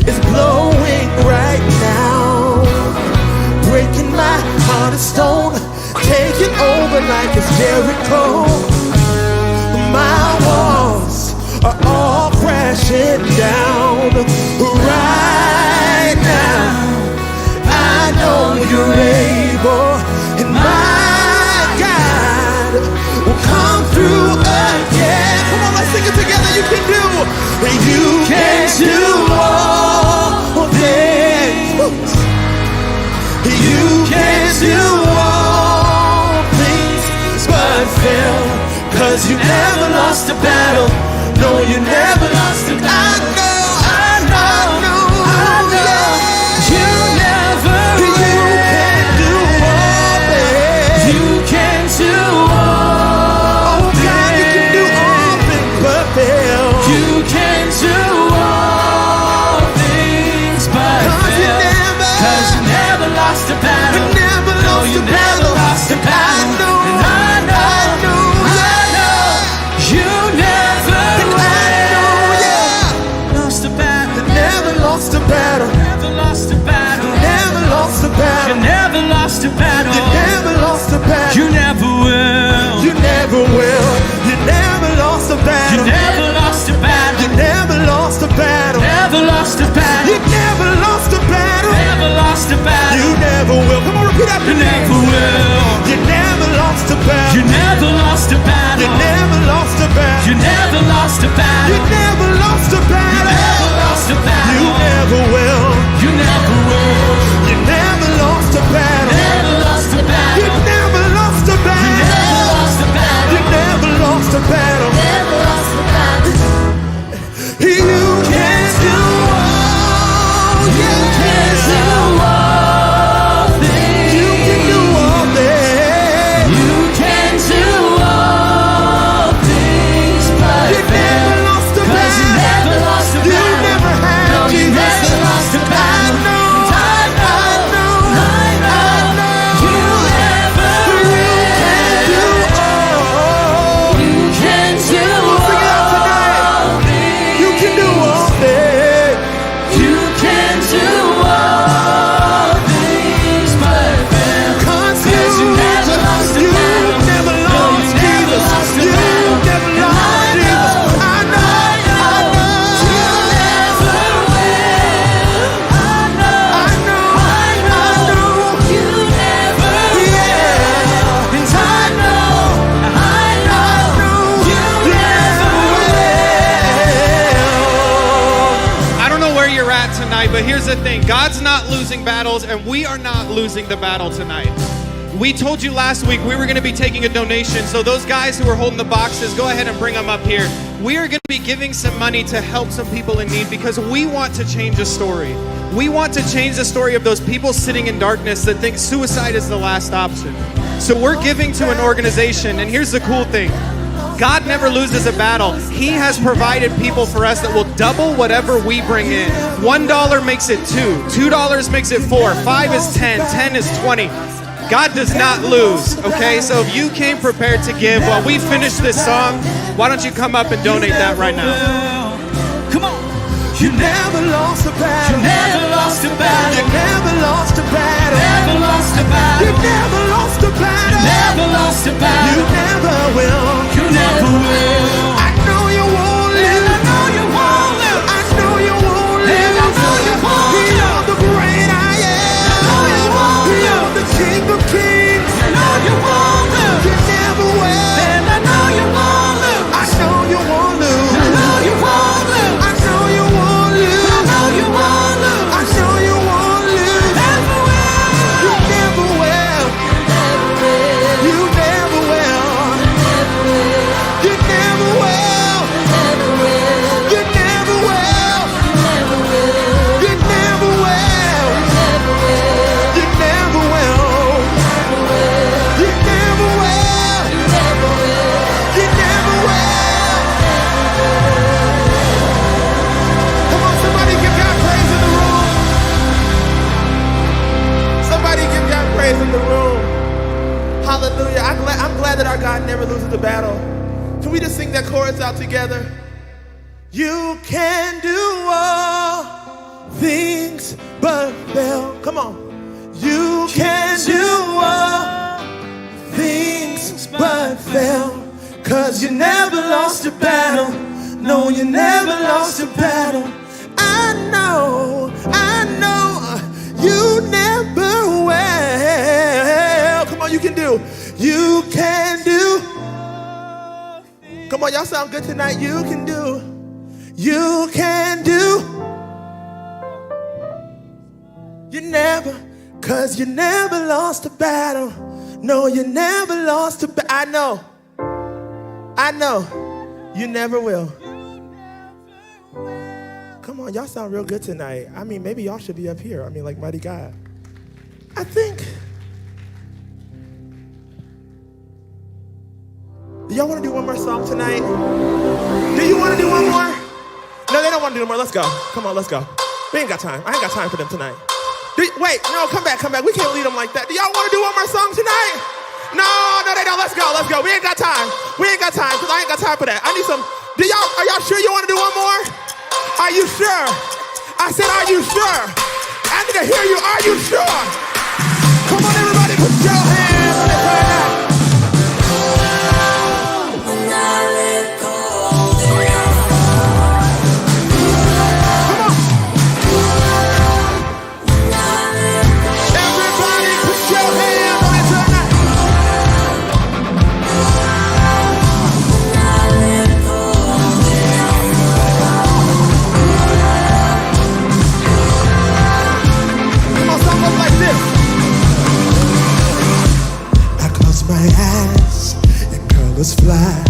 is blowing right now, breaking my heart of stone, taking over like it's Jericho. My walls are all crashing down right now. I know you're able, and my God will come through again. Come on, let's sing it together. You can do. You can do all things. You can do all things but fail. 'Cause you never lost a battle. No, you never lost a battle. I know. You never will. You can do all things. You can do all things. Oh God, you can do all things but fail. You can do all things but fail. 'Cause you never lost a battle. You never lost a battle. Lost a battle. And I know. You never lost a battle. Never lost a battle. Never lost a battle. Never lost a battle. You never lost a battle. You never lost a battle. You never will. You never will. You never lost a battle. You never lost a battle. You never lost a battle. Never lost a battle. You never lost a battle. Never lost a battle. You never will. Come on, repeat after me. You never will. You never lost a battle. You never lost a battle. You never lost a battle. You never lost a battle. You never lost a battle. You never lost a battle. You never will. You never will. You never lost a battle. Never lost a battle. You never lost a battle. You never lost a battle. You never lost a battle. Never lost a battle. You can do all. You can do all things. You can do all things. You can do all things but you never lost a battle. 'Cause you never lost a battle. You never had. No, you never lost God's not losing battles, and we are not losing the battle tonight. We told you last week we were going to be taking a donation, so those guys who are holding the boxes, go ahead and bring them up here. We are going to be giving some money to help some people in need because we want to change a story. We want to change the story of those people sitting in darkness that think suicide is the last option. So we're giving to an organization, and here's the cool thing. God never loses a battle. He has provided people for us that will double whatever we bring in. $1 makes it 2. $2 makes it 4. 5 is 10. 10 is 20. God does not lose, okay? So if you came prepared to give while we finish this song, why don't you come up and donate that right now? Come on. You never lost a battle. You never lost a battle. You never lost a battle. Never lost a battle. You never lost a battle. Never lost a battle. You never will. You never will. I know you won't lose. I know you won't lose. I know you won't lose. And I know you won't lose. You're the great I am. I know you won't lose. You're the King of Kings. I know you won't lose. You never will. And I know you won't lose. I know you won't lose. I know you won't lose. I know you won't lose. I know you won't lose. I know you won't lose. Never will. You never will. You never will. You never will. You never will. You never will. You never will. You never will. You never will. Come on, somebody give God praise in the room. Somebody give God praise in the room. Hallelujah. I'm glad that our God never loses a battle. Can we just sing that chorus out together? You can do all things but fail. Come on. You can do all things but fail. 'Cause you never lost a battle. No, you never lost a battle. I know you never will. Come on, you can do. You can do. Come on, y'all sound good tonight. You can do. You can do. You never, 'cause you never lost a battle. No, you never lost a battle. I know, you never will. Come on, y'all sound real good tonight. I mean, maybe y'all should be up here. I mean, like mighty God. I think. Do y'all want to do one more song tonight? Do you want to do one more? No, they don't want to do no more. Let's go. Come on, let's go. We ain't got time. I ain't got time for them tonight. Wait, no, come back. We can't lead them like that. Do y'all want to do one more song tonight? No, they don't. Let's go. We ain't got time. Because I ain't got time for that. I need some. Are y'all sure you want to do one more? Are you sure? I said, are you sure? I need to hear you. Are you sure? Come on, everybody, put your hands on it right now. My eyes and colors fly.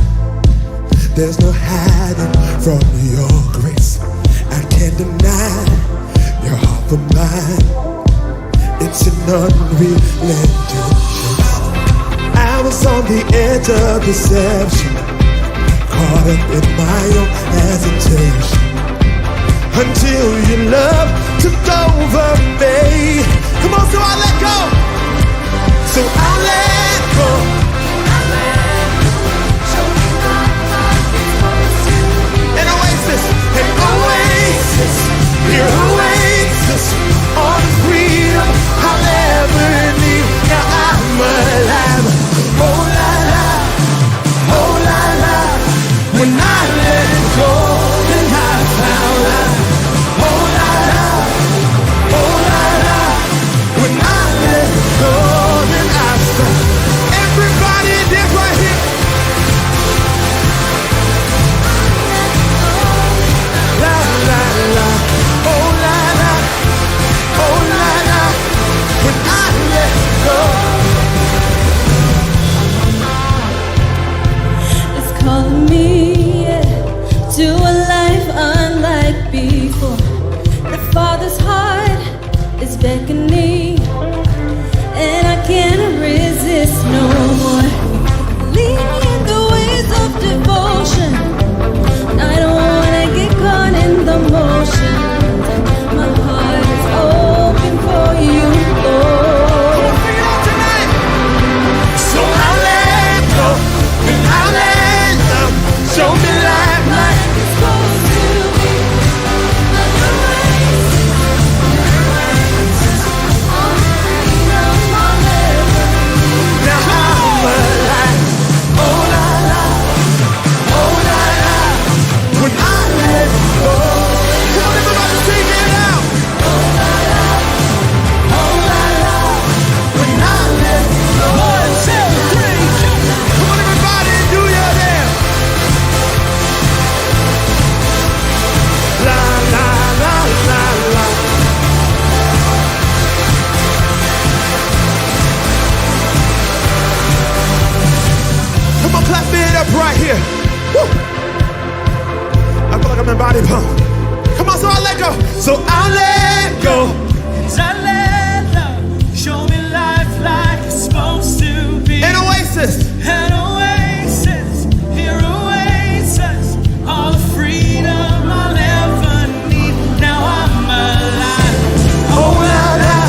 There's no hiding from your grace. I can't deny your heart for mine. It's an unrelenting chase. I was on the edge of deception, caught up in my own hesitation, until your love took over me. Come on, so I let go. So I let go. An oasis, your oasis, all the freedom I'll ever need. Now I'm alive. Oh la la, oh la la. When I let go, then I found life. Oh la la, oh la la. When I right here. Woo. I feel like I'm in body pump. Come on, so I let go. So I let go. As I let love show me life like it's supposed to be. An oasis. An oasis, here awaits us. All the freedom I'll ever need. Now I'm alive. Oh la la,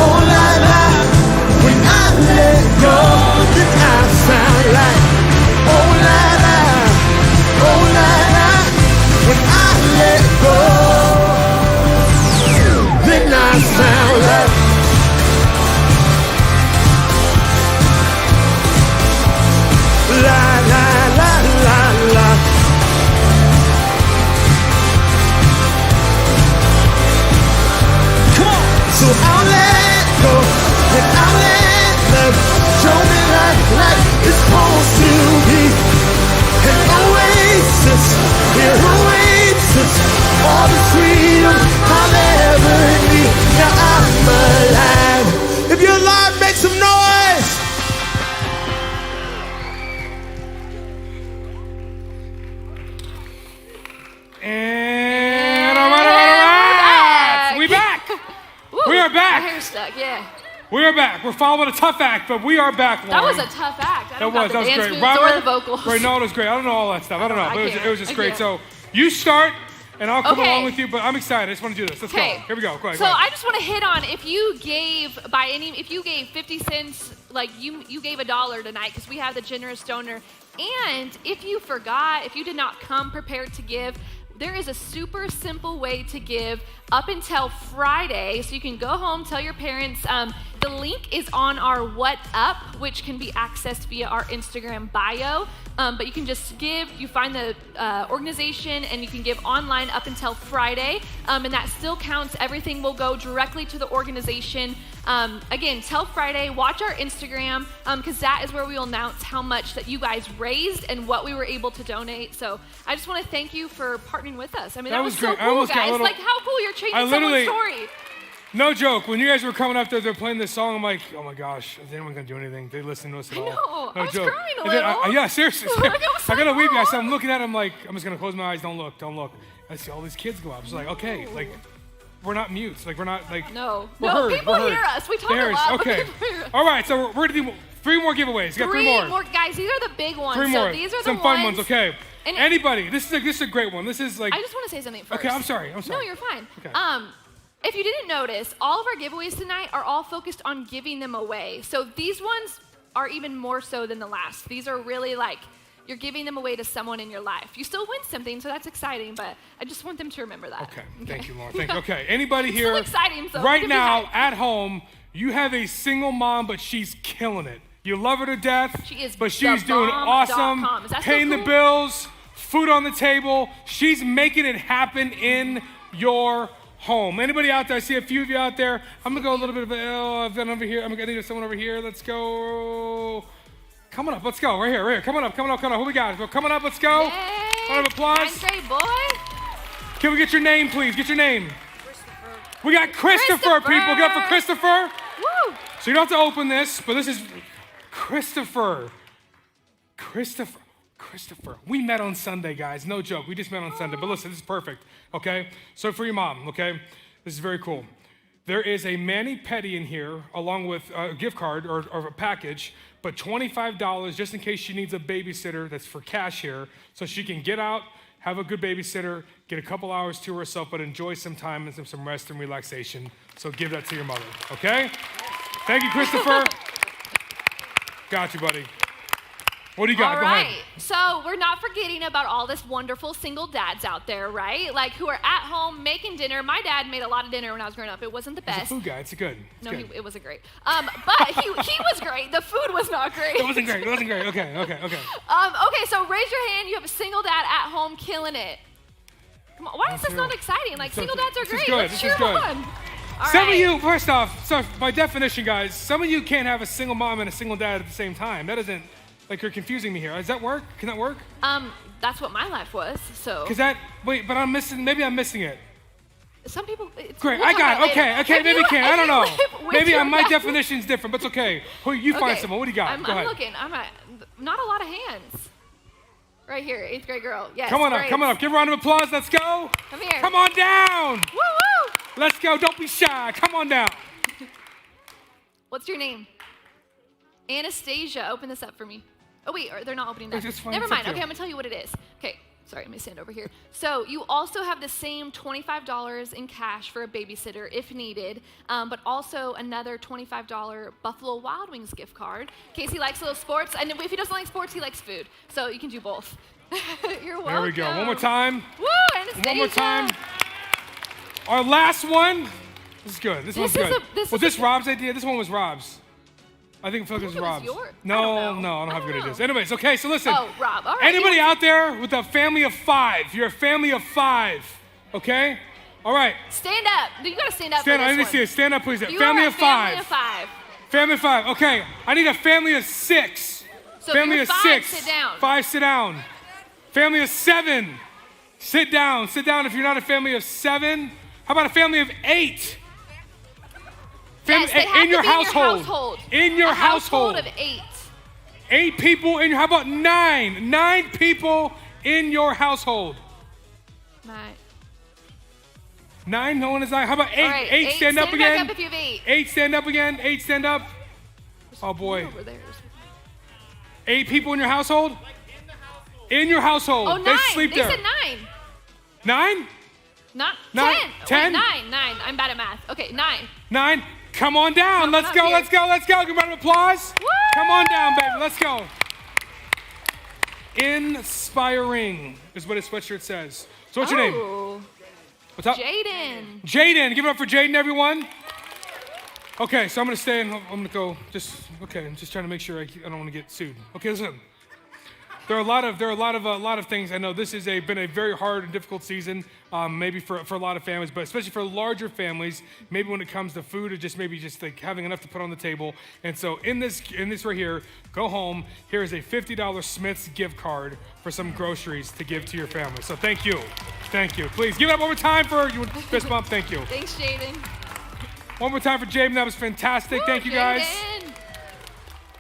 oh la la. When I let go, then I sound like oh la la, oh la la. When I let go, then I sound like la la la la la. Come on. So I'll let go, and I'll let love show me like it's supposed to be. An oasis, here oasis, all the freedom I'll ever need. Now I'm alive. If you're alive, make some noise. And all right. We back. Woo, We are back. My hair's stuck, yeah. We are back. We're following a tough act, but we are back, That Lauren. was a tough act. I That don't got was the dance great. moves Robert, or the vocals. Right, no, it was great. I don't know all that stuff. I don't know. I But can't. it was just I great. can't. So you start, and I'll come Okay. along with you. But I'm excited. I just want to do this. Let's go. Okay. Here we go. Go ahead. So go ahead. I just want to hit on if you gave 50 cents, like you gave $1 tonight because we have the generous donor, and if you forgot, if you did not come prepared to give, there is a super simple way to give up until Friday. So you can go home, tell your parents. The link is on our What Up, which can be accessed via our Instagram bio. But you can just give, you find the organization, and you can give online up until Friday. And that still counts. Everything will go directly to the organization. Again, till Friday, watch our Instagram, because that is where we will announce how much that you guys raised and what we were able to donate. So I just want to thank you for partnering with us. I mean, that was so great. I cool, almost got a guys. little- Like, how cool you're changing I literally- someone's story. No joke. When you guys were coming up there, they're playing this song. I'm like, oh my gosh, is anyone gonna do anything? They listen to us at all? know. No I was joke. crying a And then little. yeah, seriously. Like, I was I gotta like, leave you. I "Aw." said, I'm looking at him like, I'm just gonna close my eyes. Don't look. Don't look. I see all these kids go up. It's like, okay, like, we're not mutes. Like, we're not like. No. We're No, heard. people We're heard. hear us. We talk They hear a us. lot, but Okay. people hear us. All right. So we're gonna do 3 more giveaways. You got 3 more. Guys, these are the big ones. 3 so more. these are Some the fun ones. Okay. And Anybody? This is a great one. This is like. I just want to say something first. Okay, I'm sorry. No, you're fine. Okay. If you didn't notice, all of our giveaways tonight are all focused on giving them away. So these ones are even more so than the last. These are really like you're giving them away to someone in your life. You still win something, so that's exciting, but I just want them to remember that. Okay. Thank you, Lauren. Thank you. Okay. Anybody It's here still exciting, so right give me now hype. at home, you have a single mom, but she's killing it. You love her to death. She is But she's doing thebomb.com. awesome. Is that Paying so the cool? bills, food on the table. She's making it happen in your home. Anybody out there? I see a few of you out there. I'm gonna go a little bit of I've done over here. I'm gonna need someone over here. Let's go. Coming up. Let's go. Right here. Coming up. Who we got? Coming up. Let's go. Yay! Round of applause. Andre boy. Can we get your name, please? Get your name. We got Christopher, people. Get up for Christopher. Woo! So you don't have to open this, but this is Christopher. Christopher. We met on Sunday, guys. No joke. We just met on Sunday. But listen, this is perfect, okay? So for your mom, okay? This is very cool. There is a mani-pedi in here along with a gift card or a package, but $25 just in case she needs a babysitter. That's for cash here. So she can get out, have a good babysitter, get a couple hours to herself, but enjoy some time and some rest and relaxation. So give that to your mother, okay? Thank you, Christopher. Got you, buddy. What do you got? All Go right. ahead. So we're not forgetting about all this wonderful single dads out there, right? Like who are at home making dinner. My dad made a lot of dinner when I was growing up. It wasn't the He's a best. food guy. It's good. It's No, good. it wasn't great. But he was great. The food was not great. It wasn't great. Okay. Okay, so raise your hand. You have a single dad at home killing it. Come on. Why is this not exciting? Like single dads are This is great. good. Let's This cheer is good. them on. All Some of right. you, first off, so by definition, guys, some of you can't have a single mom and a single dad at the same time. That isn't, like, you're confusing me here. Does that work? Can that work? That's what my life was. So But I'm missing, maybe I'm missing it. some people. It's, Great, we'll I talk got about it. Okay, later. okay, If maybe you- can. I if don't you know. live with Maybe your my dad- definition's different, but it's okay. You find Okay. someone. What do you got? I'm Go ahead. looking. I'm at not a lot of hands. Right here, 8th grade girl. Yes. Come on up, great. come on up. Give a round of applause. Let's go. Come here. Come on down. Woo woo. Let's go. Don't be shy. Come on down. What's your name? Anastasia. Open this up for me. Oh wait, they're not opening that. It's fine, Never it's up mind. to Okay, you. I'm gonna tell you what it is. Okay. Sorry, let me stand over here. So you also have the same $25 in cash for a babysitter if needed, but also another $25 Buffalo Wild Wings gift card in case he likes a little sports. And if he doesn't like sports, he likes food. So you can do both. You're welcome. There we go. One more time. Woo, Anastasia. One more time. Our last one. This is good. This one's is good. this Was is this Rob's idea? This one was Rob's. I think it was Rob's. yours. No, I don't know. I don't have good know. ideas. Anyways, okay, so listen. Oh, Rob. All right. Anybody out there with a family of 5? You're a family of 5, okay? All right. Stand up. You gotta stand up. Stand for up. this Let me one. see it. Stand up, please. You Family are a of family 5. of 5. Family of 5. Okay. I need a family of 6. So family you're of 5, 6. sit down. 5, sit down. Family of 7. Sit down. Sit down if you're not a family of 7. How about a family of 8? Yes, they have in your to be household. In your a household. household of 8. 8 people in your. How about 9? 9 people in your household. 9. 9. No one is 9. How about 8? All right, 8. Stand up back again. up if you have 8. 8. Stand up again. 8. Stand up. Oh boy. Over there. 8 people in your household. In your household. Oh, 9. They sleep They there. said 9. 9. Not 9. 10. 10? Wait, 9. I'm bad at math. Okay, 9. 9. Come on down. Let's up go. here. Let's go. Let's go. Give a round of applause. Woo! Come on down, baby. Let's go. Inspiring is what his sweatshirt says. So what's your name? Oh, What's up? Jaden. Jaden. Give it up for Jaden, everyone. Okay, so I'm gonna stay and I'm gonna go. I'm just trying to make sure I don't want to get sued. Okay, listen. There are a lot of things. I know this has been a very hard and difficult season, maybe for a lot of families, but especially for larger families. Maybe when it comes to food, or just like having enough to put on the table. And so in this right here, go home. Here is a $50 Smith's gift card for some groceries to give to your family. So thank you. Please give it up one more time for you. Fist bump. Thank you. Thanks, Jaden. One more time for Jaden. That was fantastic. Woo, Thank you guys. Jaden.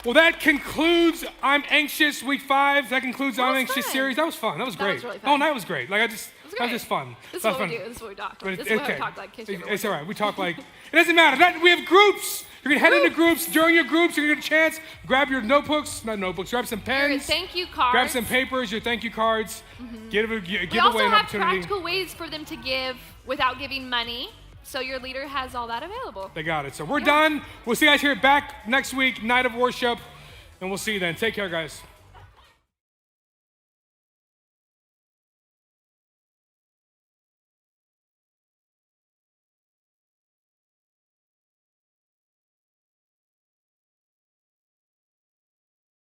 Well, that concludes I'm Anxious Week 5. That concludes That I'm was Anxious fun. series. That was fun. That was That great. was really Oh, fun. that was great. That was great. just fun. This is That was what we fun. do. This is what we talk But like. This is what we talk like. In case you ever It's all wondered. right. We talk like it doesn't matter. We have groups. You're gonna head into groups. During your groups, you're gonna get a chance. Grab your notebooks, not notebooks. Grab some Your pens. thank you cards. Grab some papers. Your thank you cards. Give We away also an have opportunity. practical ways for them to give without giving money. So your leader has all that available. They got it. So we're done. We'll see you guys here back next week, night of worship, and we'll see you then. Take care, guys.